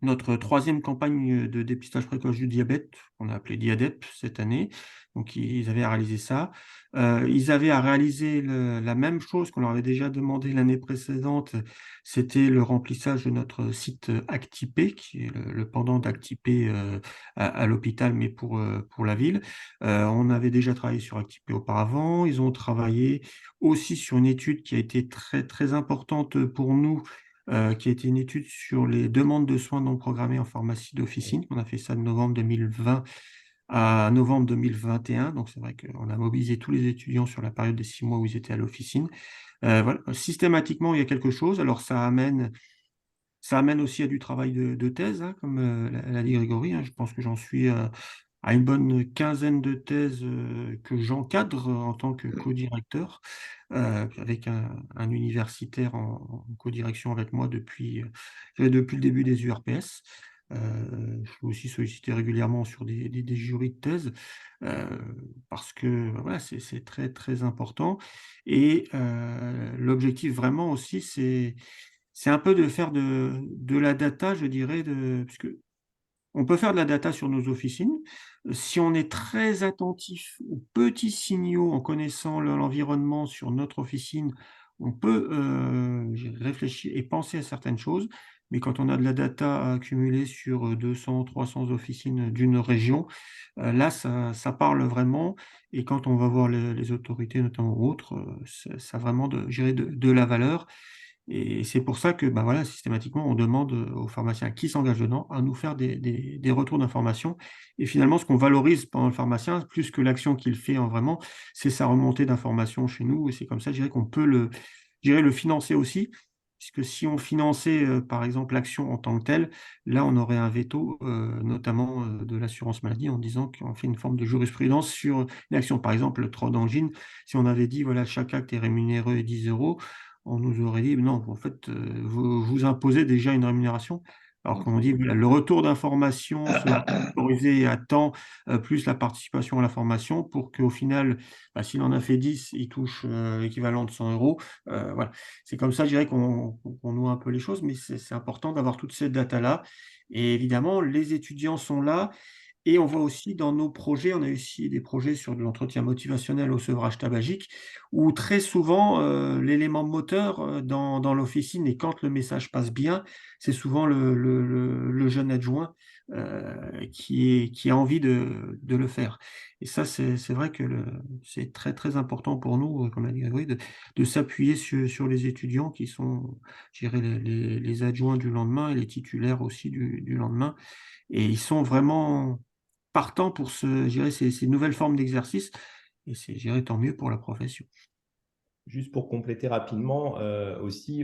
notre 3e campagne de dépistage précoce du diabète, qu'on a appelé Diadep cette année. Donc, ils avaient à réaliser ça. Ils avaient à réaliser la même chose qu'on leur avait déjà demandé l'année précédente. C'était le remplissage de notre site Actipé, qui est le pendant d'Actipé à l'hôpital, mais pour la ville. On avait déjà travaillé sur Actipé auparavant. Ils ont travaillé aussi sur une étude qui a été très, très importante pour nous, qui a été une étude sur les demandes de soins non programmés en pharmacie d'officine. On a fait ça de novembre 2020 à novembre 2021. Donc, c'est vrai qu'on a mobilisé tous les étudiants sur la période des 6 mois où ils étaient à l'officine. Voilà. Systématiquement, il y a quelque chose. Alors, ça amène aussi à du travail de thèse, hein, comme l'a dit Grégory, hein. Je pense que j'en suis à une bonne quinzaine de thèses que j'encadre en tant que co-directeur, avec un universitaire en co-direction avec moi depuis le début des URPS. Je suis aussi sollicité régulièrement sur des jurys de thèse, euh, parce que voilà, c'est très, très important. Et l'objectif vraiment aussi, c'est un peu de faire de la data, je dirais, puisque on peut faire de la data sur nos officines. Si on est très attentif aux petits signaux en connaissant l'environnement sur notre officine, on peut réfléchir et penser à certaines choses. Mais quand on a de la data à accumuler sur 200, 300 officines d'une région, là, ça parle vraiment. Et quand on va voir les autorités, notamment autres, ça a vraiment je dirais, de la valeur. Et c'est pour ça que bah voilà, systématiquement, on demande aux pharmaciens qui s'engagent dedans à nous faire des retours d'informations. Et finalement, ce qu'on valorise pendant le pharmacien, plus que l'action qu'il fait en vraiment, c'est sa remontée d'informations chez nous. Et c'est comme ça, je dirais qu'on peut je dirais, le financer aussi. Puisque si on finançait, par exemple, l'action en tant que telle, là, on aurait un veto, notamment de l'assurance maladie, en disant qu'on fait une forme de jurisprudence sur une action. Par exemple, le Trodangine, si on avait dit, voilà, chaque acte est rémunéré 10 euros, on nous aurait dit, non, en fait, vous imposez déjà une rémunération. Alors qu'on dit, voilà, le retour d'information sera autorisé à temps, plus la participation à la formation, pour qu'au final, bah, s'il en a fait 10, il touche l'équivalent de 100 euros. Voilà. C'est comme ça, je dirais qu'on noue un peu les choses, mais c'est important d'avoir toutes ces datas-là. Et évidemment, les étudiants sont là. Et on voit aussi dans nos projets, on a aussi des projets sur de l'entretien motivationnel au sevrage tabagique, où très souvent, l'élément moteur, dans l'officine et quand le message passe bien, c'est souvent le jeune adjoint, qui a envie de le faire. Et ça, c'est vrai que c'est très, très important pour nous, comme l'a dit Grégory, de s'appuyer sur les étudiants qui sont, je dirais, les adjoints du lendemain et les titulaires aussi du lendemain. Et ils sont vraiment partants pour je dirais, ces nouvelles formes d'exercice. Et c'est, je dirais, tant mieux pour la profession. Juste pour compléter rapidement, aussi,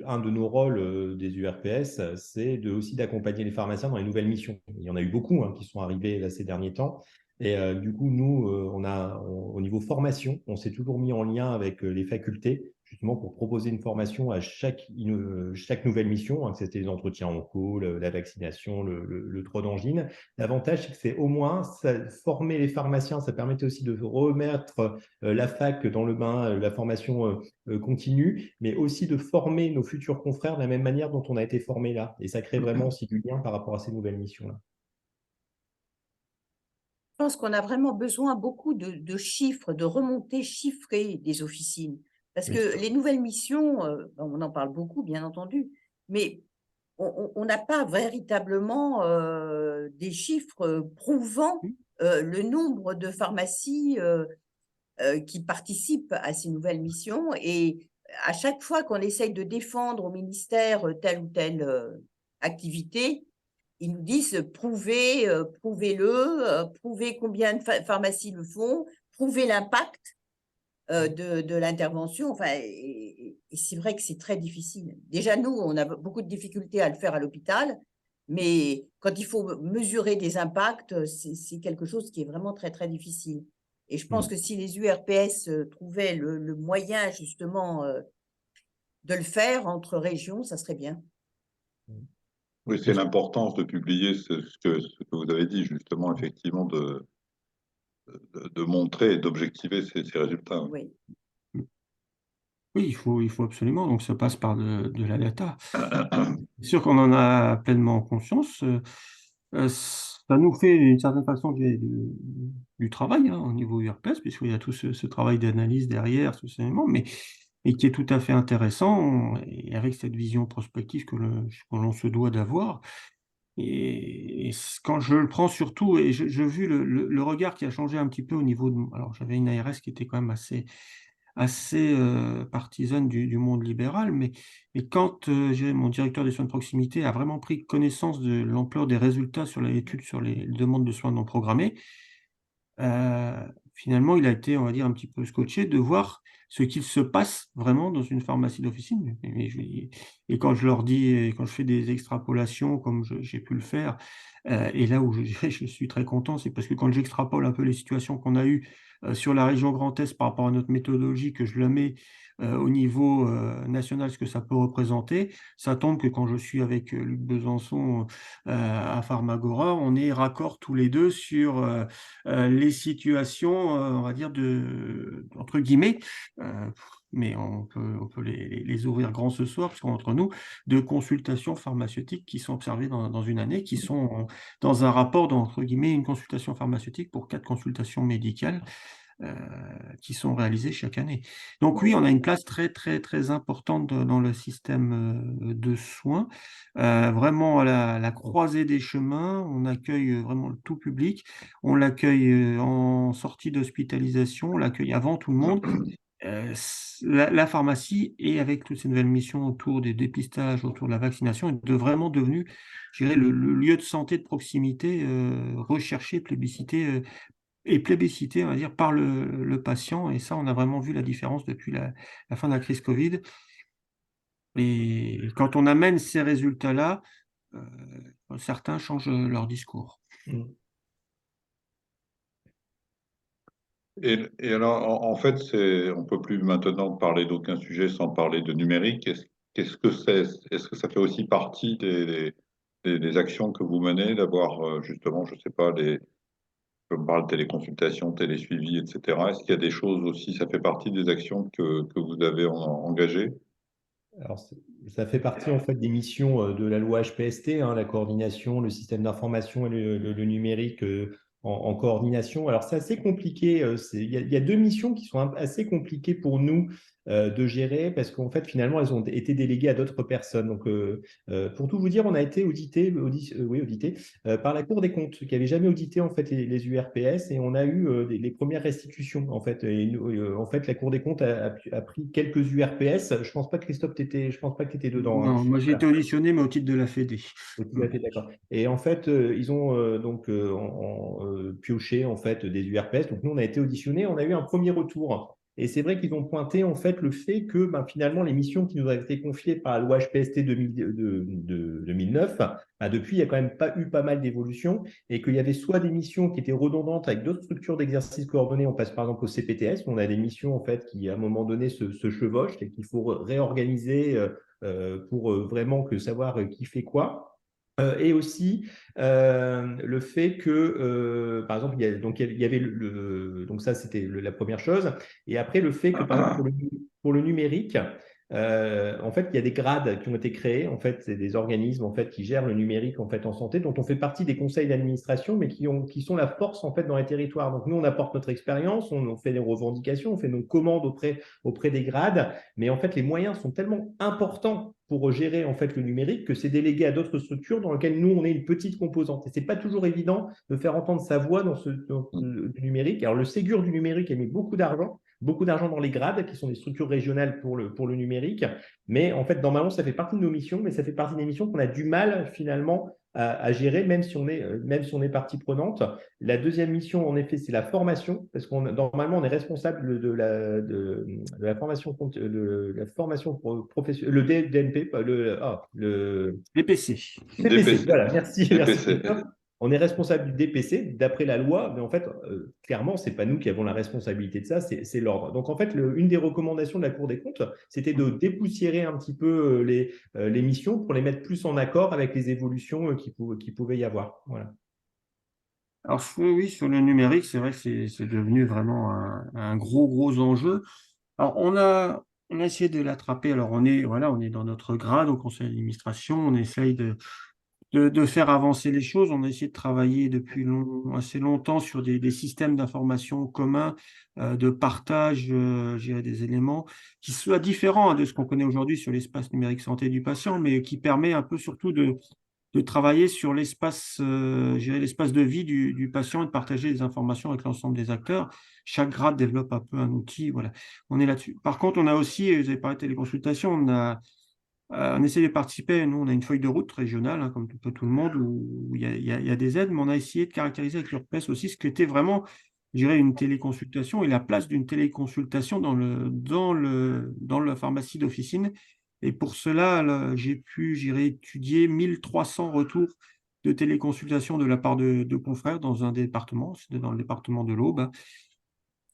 un de nos rôles des URPS, c'est aussi d'accompagner les pharmaciens dans les nouvelles missions. Il y en a eu beaucoup qui sont arrivés là, ces derniers temps. Et du coup, nous, au niveau formation, on s'est toujours mis en lien avec les facultés, justement pour proposer une formation à chaque nouvelle mission, que c'était les entretiens en cours, la vaccination, le trot d'angine. L'avantage, c'est que c'est au moins former les pharmaciens, ça permettait aussi de remettre la fac dans le bain, la formation continue, mais aussi de former nos futurs confrères de la même manière dont on a été formé là. Et ça crée vraiment aussi du lien par rapport à ces nouvelles missions-là. Je pense qu'on a vraiment besoin beaucoup de chiffres, de remontées chiffrées des officines. Parce Oui. que les nouvelles missions, on en parle beaucoup, bien entendu, mais on n'a pas véritablement des chiffres prouvant le nombre de pharmacies qui participent à ces nouvelles missions. Et à chaque fois qu'on essaye de défendre au ministère telle ou telle activité, ils nous disent prouvez-le, prouvez combien de pharmacies le font, prouvez l'impact de l'intervention. Enfin, et c'est vrai que c'est très difficile. Déjà, nous, on a beaucoup de difficultés à le faire à l'hôpital, mais quand il faut mesurer des impacts, c'est quelque chose qui est vraiment très, très difficile. Et je pense que si les URPS trouvaient le moyen, justement, de le faire entre régions, ça serait bien. Oui, c'est l'importance de publier ce que vous avez dit, justement, effectivement, de montrer et d'objectiver ces résultats. Oui. Oui, il faut absolument. Donc, ça passe par de la data. C'est sûr qu'on en a pleinement conscience. Ça nous fait d'une certaine façon du travail au niveau URPS, puisqu'il y a tout ce travail d'analyse derrière, ce élément, mais qui est tout à fait intéressant, et avec cette vision prospective que l'on se doit d'avoir. Et quand je le prends surtout, et j'ai vu le regard qui a changé un petit peu au niveau de. Alors, j'avais une ARS qui était quand même assez partisane du monde libéral, mais quand mon directeur des soins de proximité a vraiment pris connaissance de l'ampleur des résultats sur l'étude sur les demandes de soins non programmés, finalement, il a été, on va dire, un petit peu scotché de voir ce qu'il se passe vraiment dans une pharmacie d'officine. Et quand je leur dis, et quand je fais des extrapolations comme j'ai pu le faire, et là où je dirais je suis très content, c'est parce que quand j'extrapole un peu les situations qu'on a eues sur la région Grand Est par rapport à notre méthodologie, que je la mets au niveau national, ce que ça peut représenter, ça tombe que quand je suis avec Luc Besançon à Pharmagora, on est raccord tous les deux sur les situations, on va dire, entre guillemets, mais on peut les ouvrir grand ce soir, parce qu'entre nous, de consultations pharmaceutiques qui sont observées dans une année, qui sont dans un rapport d'entre guillemets une consultation pharmaceutique pour 4 consultations médicales qui sont réalisées chaque année. Donc oui, on a une place très, très, très importante dans le système de soins, vraiment à la croisée des chemins. On accueille vraiment le tout public, on l'accueille en sortie d'hospitalisation, on l'accueille avant tout le monde. La pharmacie, et avec toutes ces nouvelles missions autour des dépistages, autour de la vaccination, est vraiment devenue, je dirais, le lieu de santé de proximité recherché, plébiscité, on va dire, par le patient. Et ça, on a vraiment vu la différence depuis la fin de la crise Covid. Et quand on amène ces résultats-là, certains changent leur discours. Et alors, en fait, on ne peut plus maintenant parler d'aucun sujet sans parler de numérique. Qu'est-ce que c'est? Est-ce que ça fait aussi partie des actions que vous menez, d'avoir justement, je ne sais pas, comme on parle de téléconsultation, télésuivi, etc. Est-ce qu'il y a des choses aussi, ça fait partie des actions que vous avez engagées? Alors, ça fait partie en fait des missions de la loi HPST, hein, la coordination, le système d'information et le numérique en coordination. Alors, c'est assez compliqué. Il y a deux missions qui sont assez compliquées pour nous de gérer parce qu'en fait, finalement, elles ont été déléguées à d'autres personnes. Donc, pour tout vous dire, on a été audité par la Cour des comptes, qui n'avait jamais audité en fait les URPS, et on a eu les premières restitutions en fait. Et en fait, la Cour des comptes a pris quelques URPS. Je pense pas, Christophe, je pense pas que tu étais dedans, hein. Non, moi j'ai été auditionné, mais au titre de la Fédé. Tout à fait d'accord. Et en fait, ils ont pioché en fait des URPS. Donc nous, on a été auditionnés, on a eu un premier retour. Et c'est vrai qu'ils ont pointé en fait le fait que finalement les missions qui nous ont été confiées par la loi HPST 2009, depuis il y a quand même pas eu pas mal d'évolutions, et qu'il y avait soit des missions qui étaient redondantes avec d'autres structures d'exercice coordonné. On passe par exemple au CPTS, où on a des missions en fait qui à un moment donné se chevauchent et qu'il faut réorganiser pour vraiment savoir qui fait quoi. Et aussi le fait que, par exemple, il y avait donc ça c'était la première chose. Et après le fait que, par exemple, pour le numérique, en fait, il y a des grades qui ont été créés. En fait, c'est des organismes en fait qui gèrent le numérique en fait en santé, dont on fait partie des conseils d'administration, mais qui sont la force en fait dans les territoires. Donc nous, on apporte notre expérience, on fait des revendications, on fait nos commandes auprès des grades, mais en fait, les moyens sont tellement importants pour gérer en fait le numérique que c'est délégué à d'autres structures dans lesquelles nous on est une petite composante. Et c'est pas toujours évident de faire entendre sa voix dans du numérique. Alors le Ségur du numérique a mis beaucoup d'argent dans les grades, qui sont des structures régionales pour le numérique. Mais en fait, normalement, ça fait partie de nos missions, mais ça fait partie des missions qu'on a du mal finalement à gérer, même si on est partie prenante. La deuxième mission, en effet, c'est la formation, parce qu'on normalement on est responsable de la formation professionnelle, le DNP, le DPC. DPC. Voilà, merci, merci. DPC. On est responsable du DPC d'après la loi, mais en fait, clairement, c'est pas nous qui avons la responsabilité de ça, c'est l'ordre. Donc en fait, une des recommandations de la Cour des comptes, c'était de dépoussiérer un petit peu les missions pour les mettre plus en accord avec les évolutions qui pouvaient y avoir. Voilà. Alors oui, sur le numérique, c'est vrai que c'est devenu vraiment un gros enjeu. Alors on a essayé de l'attraper. Alors on est dans notre grade au conseil d'administration, on essaye de faire avancer les choses. On a essayé de travailler depuis assez longtemps sur des systèmes d'information communs, de partage, je dirais, des éléments qui soient différents de ce qu'on connaît aujourd'hui sur l'espace numérique santé du patient, mais qui permet un peu surtout de travailler sur l'espace, je dirais, l'espace de vie du patient et de partager des informations avec l'ensemble des acteurs. Chaque grade développe un peu un outil. Voilà, on est là-dessus. Par contre, on a aussi, vous avez parlé de téléconsultation, on essaie de participer. Nous, on a une feuille de route régionale, hein, comme tout le monde, où il y a des aides, mais on a essayé de caractériser avec l'URPS aussi ce qu'était vraiment, je dirais, une téléconsultation et la place d'une téléconsultation dans la pharmacie d'officine. Et pour cela, là, j'irai étudier 1300 retours de téléconsultation de la part de confrères dans un département, c'était dans le département de l'Aube, hein.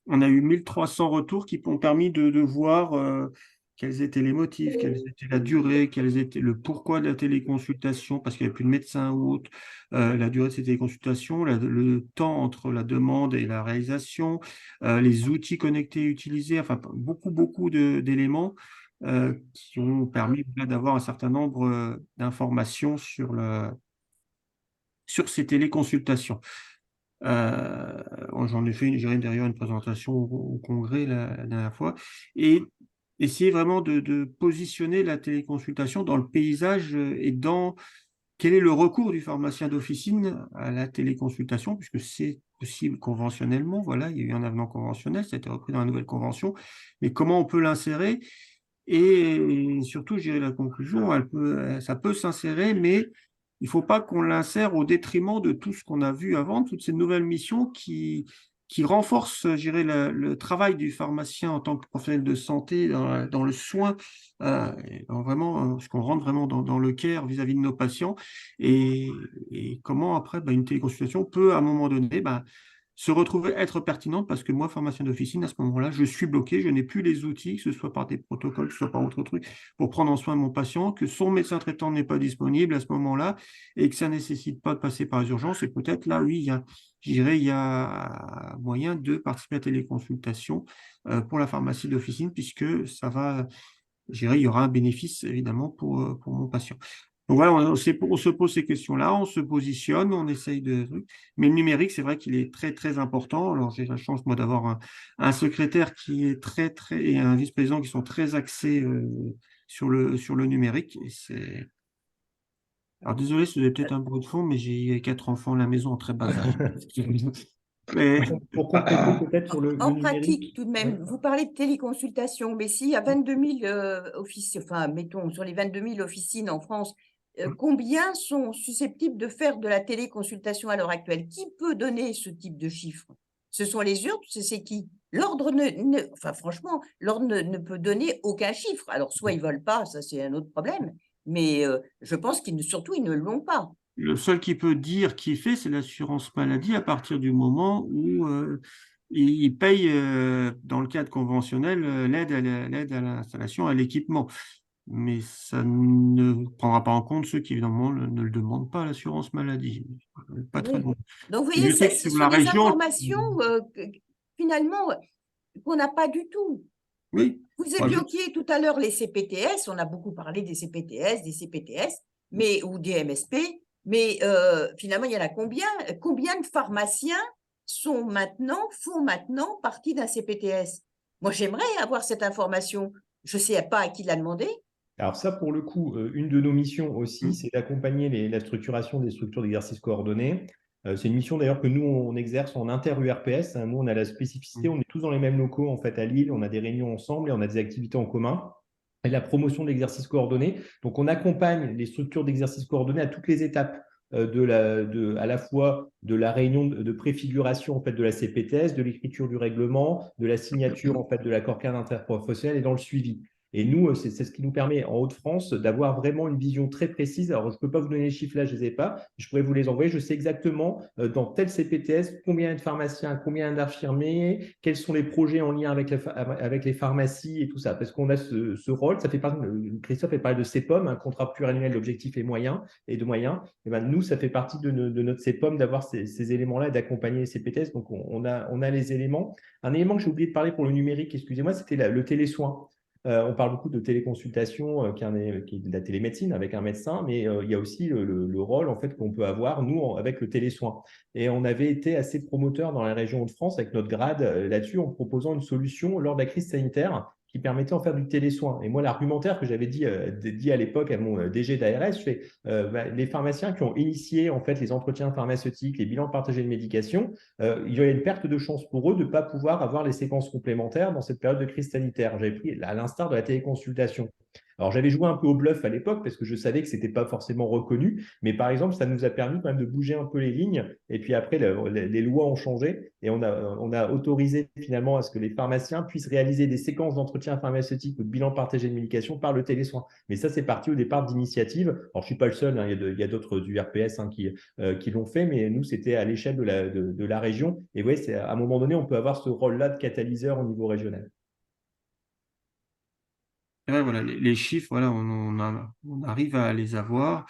On a eu 1300 retours qui ont permis de voir quels étaient les motifs, quelle était la durée, quels étaient le pourquoi de la téléconsultation, parce qu'il n'y avait plus de médecin ou autre, la durée de ces téléconsultations, le temps entre la demande et la réalisation, les outils connectés utilisés, enfin beaucoup d'éléments qui ont permis d'avoir un certain nombre d'informations sur ces téléconsultations. J'en ai fait, d'ailleurs une présentation au congrès la dernière fois, et essayer vraiment de positionner la téléconsultation dans le paysage et dans quel est le recours du pharmacien d'officine à la téléconsultation, puisque c'est possible conventionnellement. Voilà, il y a eu un avenant conventionnel, ça a été repris dans la nouvelle convention, mais comment on peut l'insérer? Et surtout, je dirais la conclusion, ça peut s'insérer, mais il ne faut pas qu'on l'insère au détriment de tout ce qu'on a vu avant, toutes ces nouvelles missions qui renforcent, je dirais, le travail du pharmacien en tant que professionnel de santé, dans le soin, parce qu'on rentre vraiment dans le care vis-à-vis de nos patients, et comment après, une téléconsultation peut, à un moment donné, se retrouver être pertinente, parce que moi, pharmacien d'officine, à ce moment-là, je suis bloqué, je n'ai plus les outils, que ce soit par des protocoles, que ce soit par autre truc, pour prendre en soin mon patient, que son médecin traitant n'est pas disponible à ce moment-là, et que ça ne nécessite pas de passer par les urgences. Et peut-être là, oui, il y a moyen de participer à la téléconsultation pour la pharmacie d'officine, puisque ça va je dirais, il y aura un bénéfice évidemment pour mon patient. Donc voilà, on se pose ces questions-là, on se positionne, on essaye de. Mais le numérique, c'est vrai qu'il est très très important. Alors j'ai la chance moi d'avoir un secrétaire qui est très et un vice-président qui sont très axés sur le numérique. Et c'est. Alors désolé, si vous avez peut-être un bruit de fond, mais j'ai 4 enfants à la maison en très bas âge. Mais Pour compléter peut-être sur le En numérique. pratique, tout de Ouais. même, vous parlez de téléconsultation, mais s'il y a 22 000 officines, enfin, mettons, sur les 22 000 officines en France, combien sont susceptibles de faire de la téléconsultation à l'heure actuelle? Qui peut donner ce type de chiffre? Ce sont les URSS, c'est qui? L'ordre enfin, franchement, l'ordre ne peut donner aucun chiffre. Alors, soit ils ne veulent pas, ça c'est un autre problème, mais je pense surtout, ils ne l'ont pas. le seul qui peut dire qui fait, c'est l'assurance maladie à partir du moment où il paye, dans le cadre conventionnel, l'aide à l'installation, à l'équipement. Mais ça ne prendra pas en compte ceux qui, évidemment, ne le demandent pas à l'assurance maladie. Pas très Oui. bon. Donc, vous Et voyez, je sais que ce sur sont la des région, informations finalement qu'on n'a pas du tout. oui, Vous moi, évoquiez tout à l'heure les CPTS, on a beaucoup parlé des CPTS, mais, ou des MSP, mais finalement, il y en a combien? Combien de pharmaciens font maintenant partie d'un CPTS? Moi, j'aimerais avoir cette information. Je ne sais pas à qui l'a demandé. Alors ça, pour le coup, une de nos missions aussi, Mm. c'est d'accompagner la structuration des structures d'exercice coordonné. C'est une mission d'ailleurs que nous, on exerce en inter-URPS. Nous, on a la spécificité, on est tous dans les mêmes locaux en fait à Lille, on a des réunions ensemble et on a des activités en commun. Et la promotion de l'exercice coordonné. Donc, on accompagne les structures d'exercice coordonné à toutes les étapes à la fois de la réunion de préfiguration en fait, de la CPTS, de l'écriture du règlement, de la signature en fait, de l'accord cadre interprofessionnel et dans le suivi. Et nous, c'est ce qui nous permet en Hauts-de-France d'avoir vraiment une vision très précise. Alors, je ne peux pas vous donner les chiffres là, je ne les ai pas. Je pourrais vous les envoyer. Je sais exactement dans tel CPTS combien il y a de pharmaciens, combien il y a d'infirmiers, quels sont les projets en lien avec les pharmacies et tout ça. Parce qu'on a ce rôle, ça fait partie, Christophe a parlé de CEPOM, un contrat pluriannuel d'objectifs et de moyens. Et ben, nous, ça fait partie de notre CEPOM d'avoir ces éléments-là, d'accompagner les CPTS. Donc, on a les éléments. Un élément que j'ai oublié de parler pour le numérique, excusez-moi, c'était le télésoin. On parle beaucoup de téléconsultation, qui est de la télémédecine avec un médecin, mais il y a aussi le rôle en fait, qu'on peut avoir, nous, avec le télésoin. Et on avait été assez promoteur dans la région Hauts-de-France avec notre grade là-dessus, en proposant une solution lors de la crise sanitaire qui permettait en faire du télésoin. Et moi, l'argumentaire que j'avais dit à l'époque à mon DG d'ARS, je fais les pharmaciens qui ont initié en fait les entretiens pharmaceutiques, les bilans partagés de médication, il y a une perte de chance pour eux de ne pas pouvoir avoir les séquences complémentaires dans cette période de crise sanitaire. J'avais pris à l'instar de la téléconsultation. Alors, j'avais joué un peu au bluff à l'époque parce que je savais que ce n'était pas forcément reconnu. Mais par exemple, ça nous a permis quand même de bouger un peu les lignes. Et puis après, les lois ont changé et on a autorisé finalement à ce que les pharmaciens puissent réaliser des séquences d'entretien pharmaceutique ou de bilan partagé de médication par le télésoin. Mais ça, c'est parti au départ d'initiatives. Alors, je ne suis pas le seul, hein, il y a d'autres URPS qui l'ont fait, mais nous, c'était à l'échelle de la région. Et oui, à un moment donné, on peut avoir ce rôle-là de catalyseur au niveau régional. Et ouais, voilà, les chiffres, voilà, on arrive à les avoir.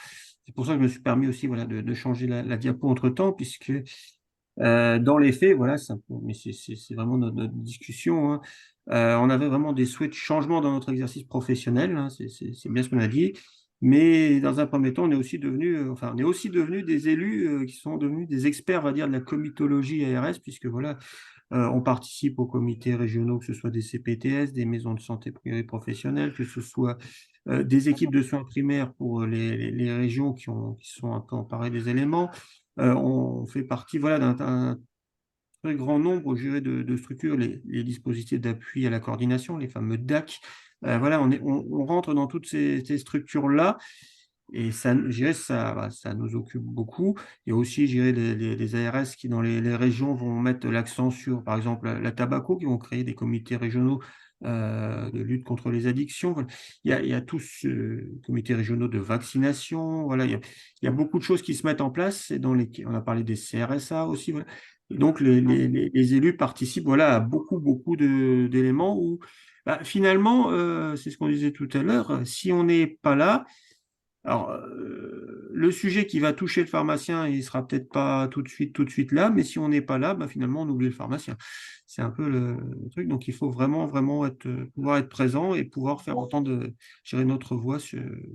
C'est pour ça que je me suis permis aussi voilà, de changer la diapo entre-temps, puisque dans les faits, voilà, mais c'est vraiment notre discussion, hein. On avait vraiment des souhaits de changement dans notre exercice professionnel, hein, c'est bien ce qu'on a dit. Mais dans un premier temps, on est aussi devenus des élus qui sont devenus des experts, on va dire, de la comitologie ARS, puisque voilà, on participe aux comités régionaux, que ce soit des CPTS, des maisons de santé privées professionnelles, que ce soit des équipes de soins primaires pour les régions qui sont un peu emparées des éléments. On fait partie voilà, d'un très grand nombre, je dirais, de structures, les dispositifs d'appui à la coordination, les fameux DAC. Voilà, on rentre dans toutes ces structures-là. Et ça, je dirais, ça nous occupe beaucoup. Il y a aussi, je dirais, les ARS qui, dans les régions, vont mettre l'accent sur, par exemple, la tobacco, qui vont créer des comités régionaux de lutte contre les addictions. Voilà. Il y a tous comités régionaux de vaccination. Voilà. Il y a beaucoup de choses qui se mettent en place. Et on a parlé des CRSA aussi. Voilà. Et donc, les élus participent voilà, à beaucoup d'éléments où, bah, finalement, c'est ce qu'on disait tout à l'heure, si on n'est pas là, Alors, le sujet qui va toucher le pharmacien, il sera peut-être pas tout de suite là, mais si on n'est pas là, bah, finalement, on oublie le pharmacien. C'est un peu le truc. Donc, il faut vraiment, vraiment pouvoir être présent et pouvoir faire entendre, gérer notre voix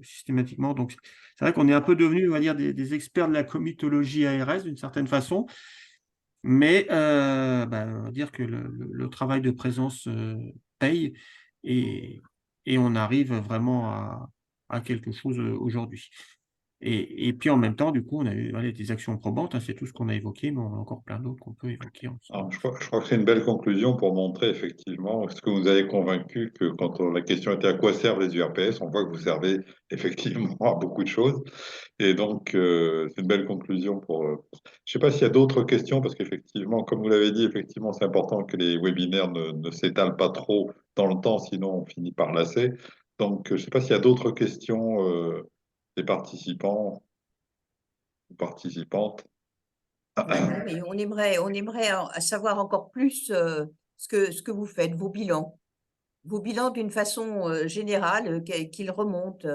systématiquement. Donc, c'est vrai qu'on est un peu devenu, on va dire, des experts de la comitologie ARS d'une certaine façon, mais bah, on va dire que le travail de présence paye et, et on arrive vraiment à quelque chose aujourd'hui. Et puis en même temps, du coup, on a eu voilà, des actions probantes, hein, c'est tout ce qu'on a évoqué, mais on a encore plein d'autres qu'on peut évoquer ensemble. Alors, je crois que c'est une belle conclusion pour montrer effectivement ce que vous avez convaincu que quand la question était à quoi servent les URPS, on voit que vous servez effectivement à beaucoup de choses. Et donc, c'est une belle conclusion pour. Je ne sais pas s'il y a d'autres questions, parce qu'effectivement, comme vous l'avez dit, effectivement, c'est important que les webinaires ne s'étalent pas trop dans le temps, sinon on finit par lasser. Donc, je ne sais pas s'il y a d'autres questions des participants ou participantes. Ben non, mais on aimerait savoir encore plus ce que vous faites, vos bilans d'une façon générale, qu'ils remontent.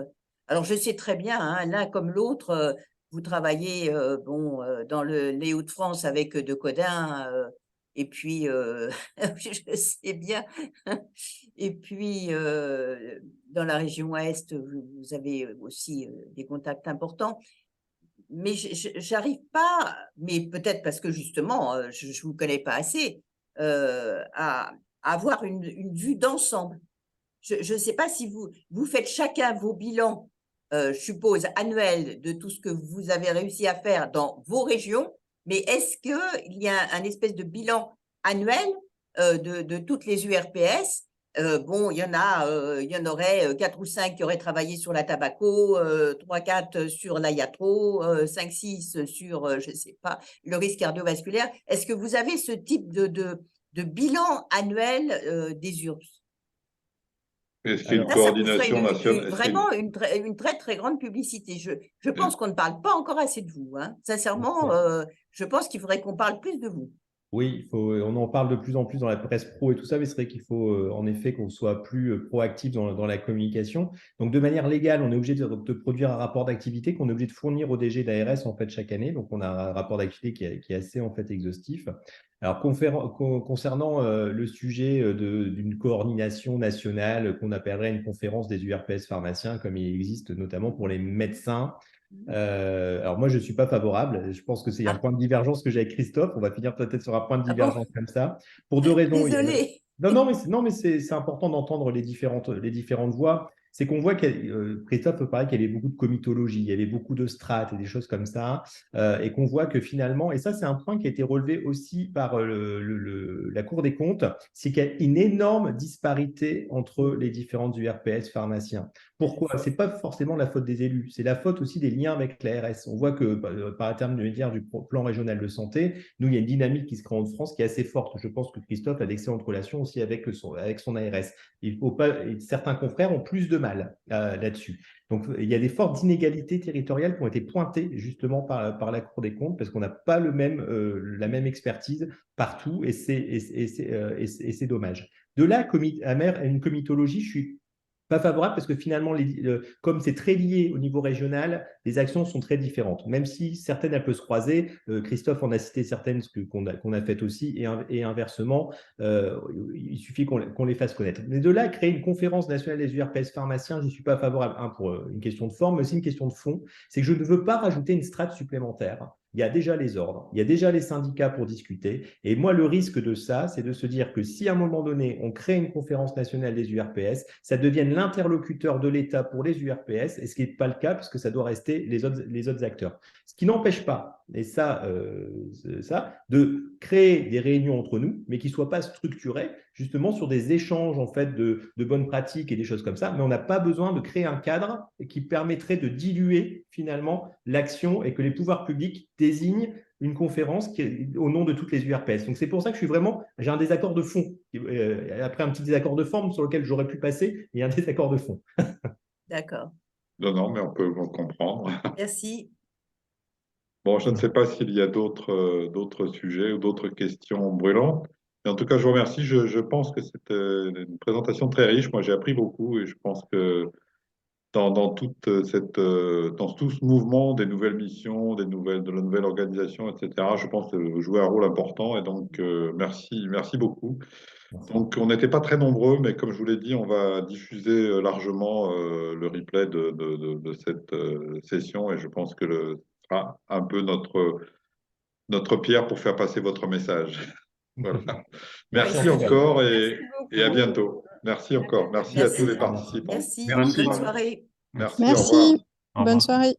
Alors, je sais très bien, hein, l'un comme l'autre, vous travaillez bon, dans les Hauts-de-France avec Decodin, et puis, je sais bien, et puis, dans la région Ouest, vous avez aussi des contacts importants. Mais j'arrive pas, mais peut-être parce que justement, je vous connais pas assez, à avoir une vue d'ensemble. Je sais pas si vous faites chacun vos bilans, je suppose annuels, de tout ce que vous avez réussi à faire dans vos régions, mais est-ce qu'il y a un espèce de bilan annuel, de toutes les URPS? Bon, il y en aurait 4 ou 5 qui auraient travaillé sur la tobacco, 3-4 sur la iatro, 5-6 sur, je sais pas, le risque cardiovasculaire. Est-ce que vous avez ce type de bilan annuel des URPS? Est-ce qu'il y a une Là, ça vous ferait coordination nationale? vraiment une très, très grande publicité. Je pense qu'on ne parle pas encore assez de vous, hein. Sincèrement, je pense qu'il faudrait qu'on parle plus de vous. Oui, on en parle de plus en plus dans la presse pro et tout ça, mais c'est vrai qu'il faut en effet qu'on soit plus proactif dans la communication. Donc, de manière légale, on est obligé de produire un rapport d'activité qu'on est obligé de fournir au DG d'ARS en fait chaque année. Donc, on a un rapport d'activité qui est assez en fait exhaustif. Alors, concernant le sujet d'une coordination nationale qu'on appellerait une conférence des URPS pharmaciens, comme il existe notamment pour les médecins. Alors moi, je ne suis pas favorable. Je pense que c'est un Ah, point de divergence que j'ai avec Christophe. On va finir peut-être sur un point de ah bon, divergence comme ça. Pour deux raisons. désolée. Non, mais c'est important d'entendre les différentes voix. C'est qu'on voit Christophe paraît qu'il y avait beaucoup de comitologie, il y avait beaucoup de strates et des choses comme ça, et qu'on voit que finalement, et ça c'est un point qui a été relevé aussi par la Cour des comptes, c'est qu'il y a une énorme disparité entre les différentes URPS pharmaciens. Pourquoi? Ce n'est pas forcément la faute des élus, c'est la faute aussi des liens avec l'ARS. On voit que par intermédiaire du plan régional de santé, nous, il y a une dynamique qui se crée en France qui est assez forte. Je pense que Christophe a d'excellentes relations aussi avec son ARS. Il faut pas, certains confrères ont plus de mal là-dessus. Donc, il y a des fortes inégalités territoriales qui ont été pointées justement par la Cour des comptes parce qu'on n'a pas la même expertise partout et c'est dommage. De là à une comitologie, je suis pas favorable parce que finalement, comme c'est très lié au niveau régional, les actions sont très différentes. Même si certaines, elles peuvent se croiser, Christophe en a cité certaines qu'on a faites aussi, et inversement, il suffit qu'on les fasse connaître. Mais de là, créer une conférence nationale des URPS pharmaciens, je ne suis pas favorable, pour une question de forme, mais aussi une question de fond. C'est que je ne veux pas rajouter une strate supplémentaire. Il y a déjà les ordres, il y a déjà les syndicats pour discuter. Et moi, le risque de ça, c'est de se dire que si à un moment donné, on crée une conférence nationale des URPS, ça devienne l'interlocuteur de l'État pour les URPS, et ce qui n'est pas le cas, puisque ça doit rester les autres acteurs. Ce qui n'empêche pas, et ça, de créer des réunions entre nous, mais qui ne soient pas structurées, justement sur des échanges en fait de bonnes pratiques et des choses comme ça. Mais on n'a pas besoin de créer un cadre qui permettrait de diluer finalement l'action et que les pouvoirs publics désignent une conférence au nom de toutes les URPS. Donc c'est pour ça que j'ai un désaccord de fond. Après un petit désaccord de forme sur lequel j'aurais pu passer, il y a un désaccord de fond. D'accord. Non, mais on peut comprendre. Merci. Bon, je ne sais pas s'il y a d'autres sujets ou d'autres questions brûlantes. Mais en tout cas, je vous remercie. Je pense que c'était une présentation très riche. Moi, j'ai appris beaucoup et je pense que dans dans tout ce mouvement des nouvelles missions, de la nouvelle organisation, etc. Je pense jouer un rôle important. Et donc, merci beaucoup. Donc, on n'était pas très nombreux, mais comme je vous l'ai dit, on va diffuser largement le replay de cette session, et je pense que ce sera un peu notre pierre pour faire passer votre message. Voilà. Merci encore et à bientôt. Merci encore. Merci à tous les participants. Merci. Merci. Bonne soirée. Merci, au Merci. revoir. Au Bonne revoir. soirée.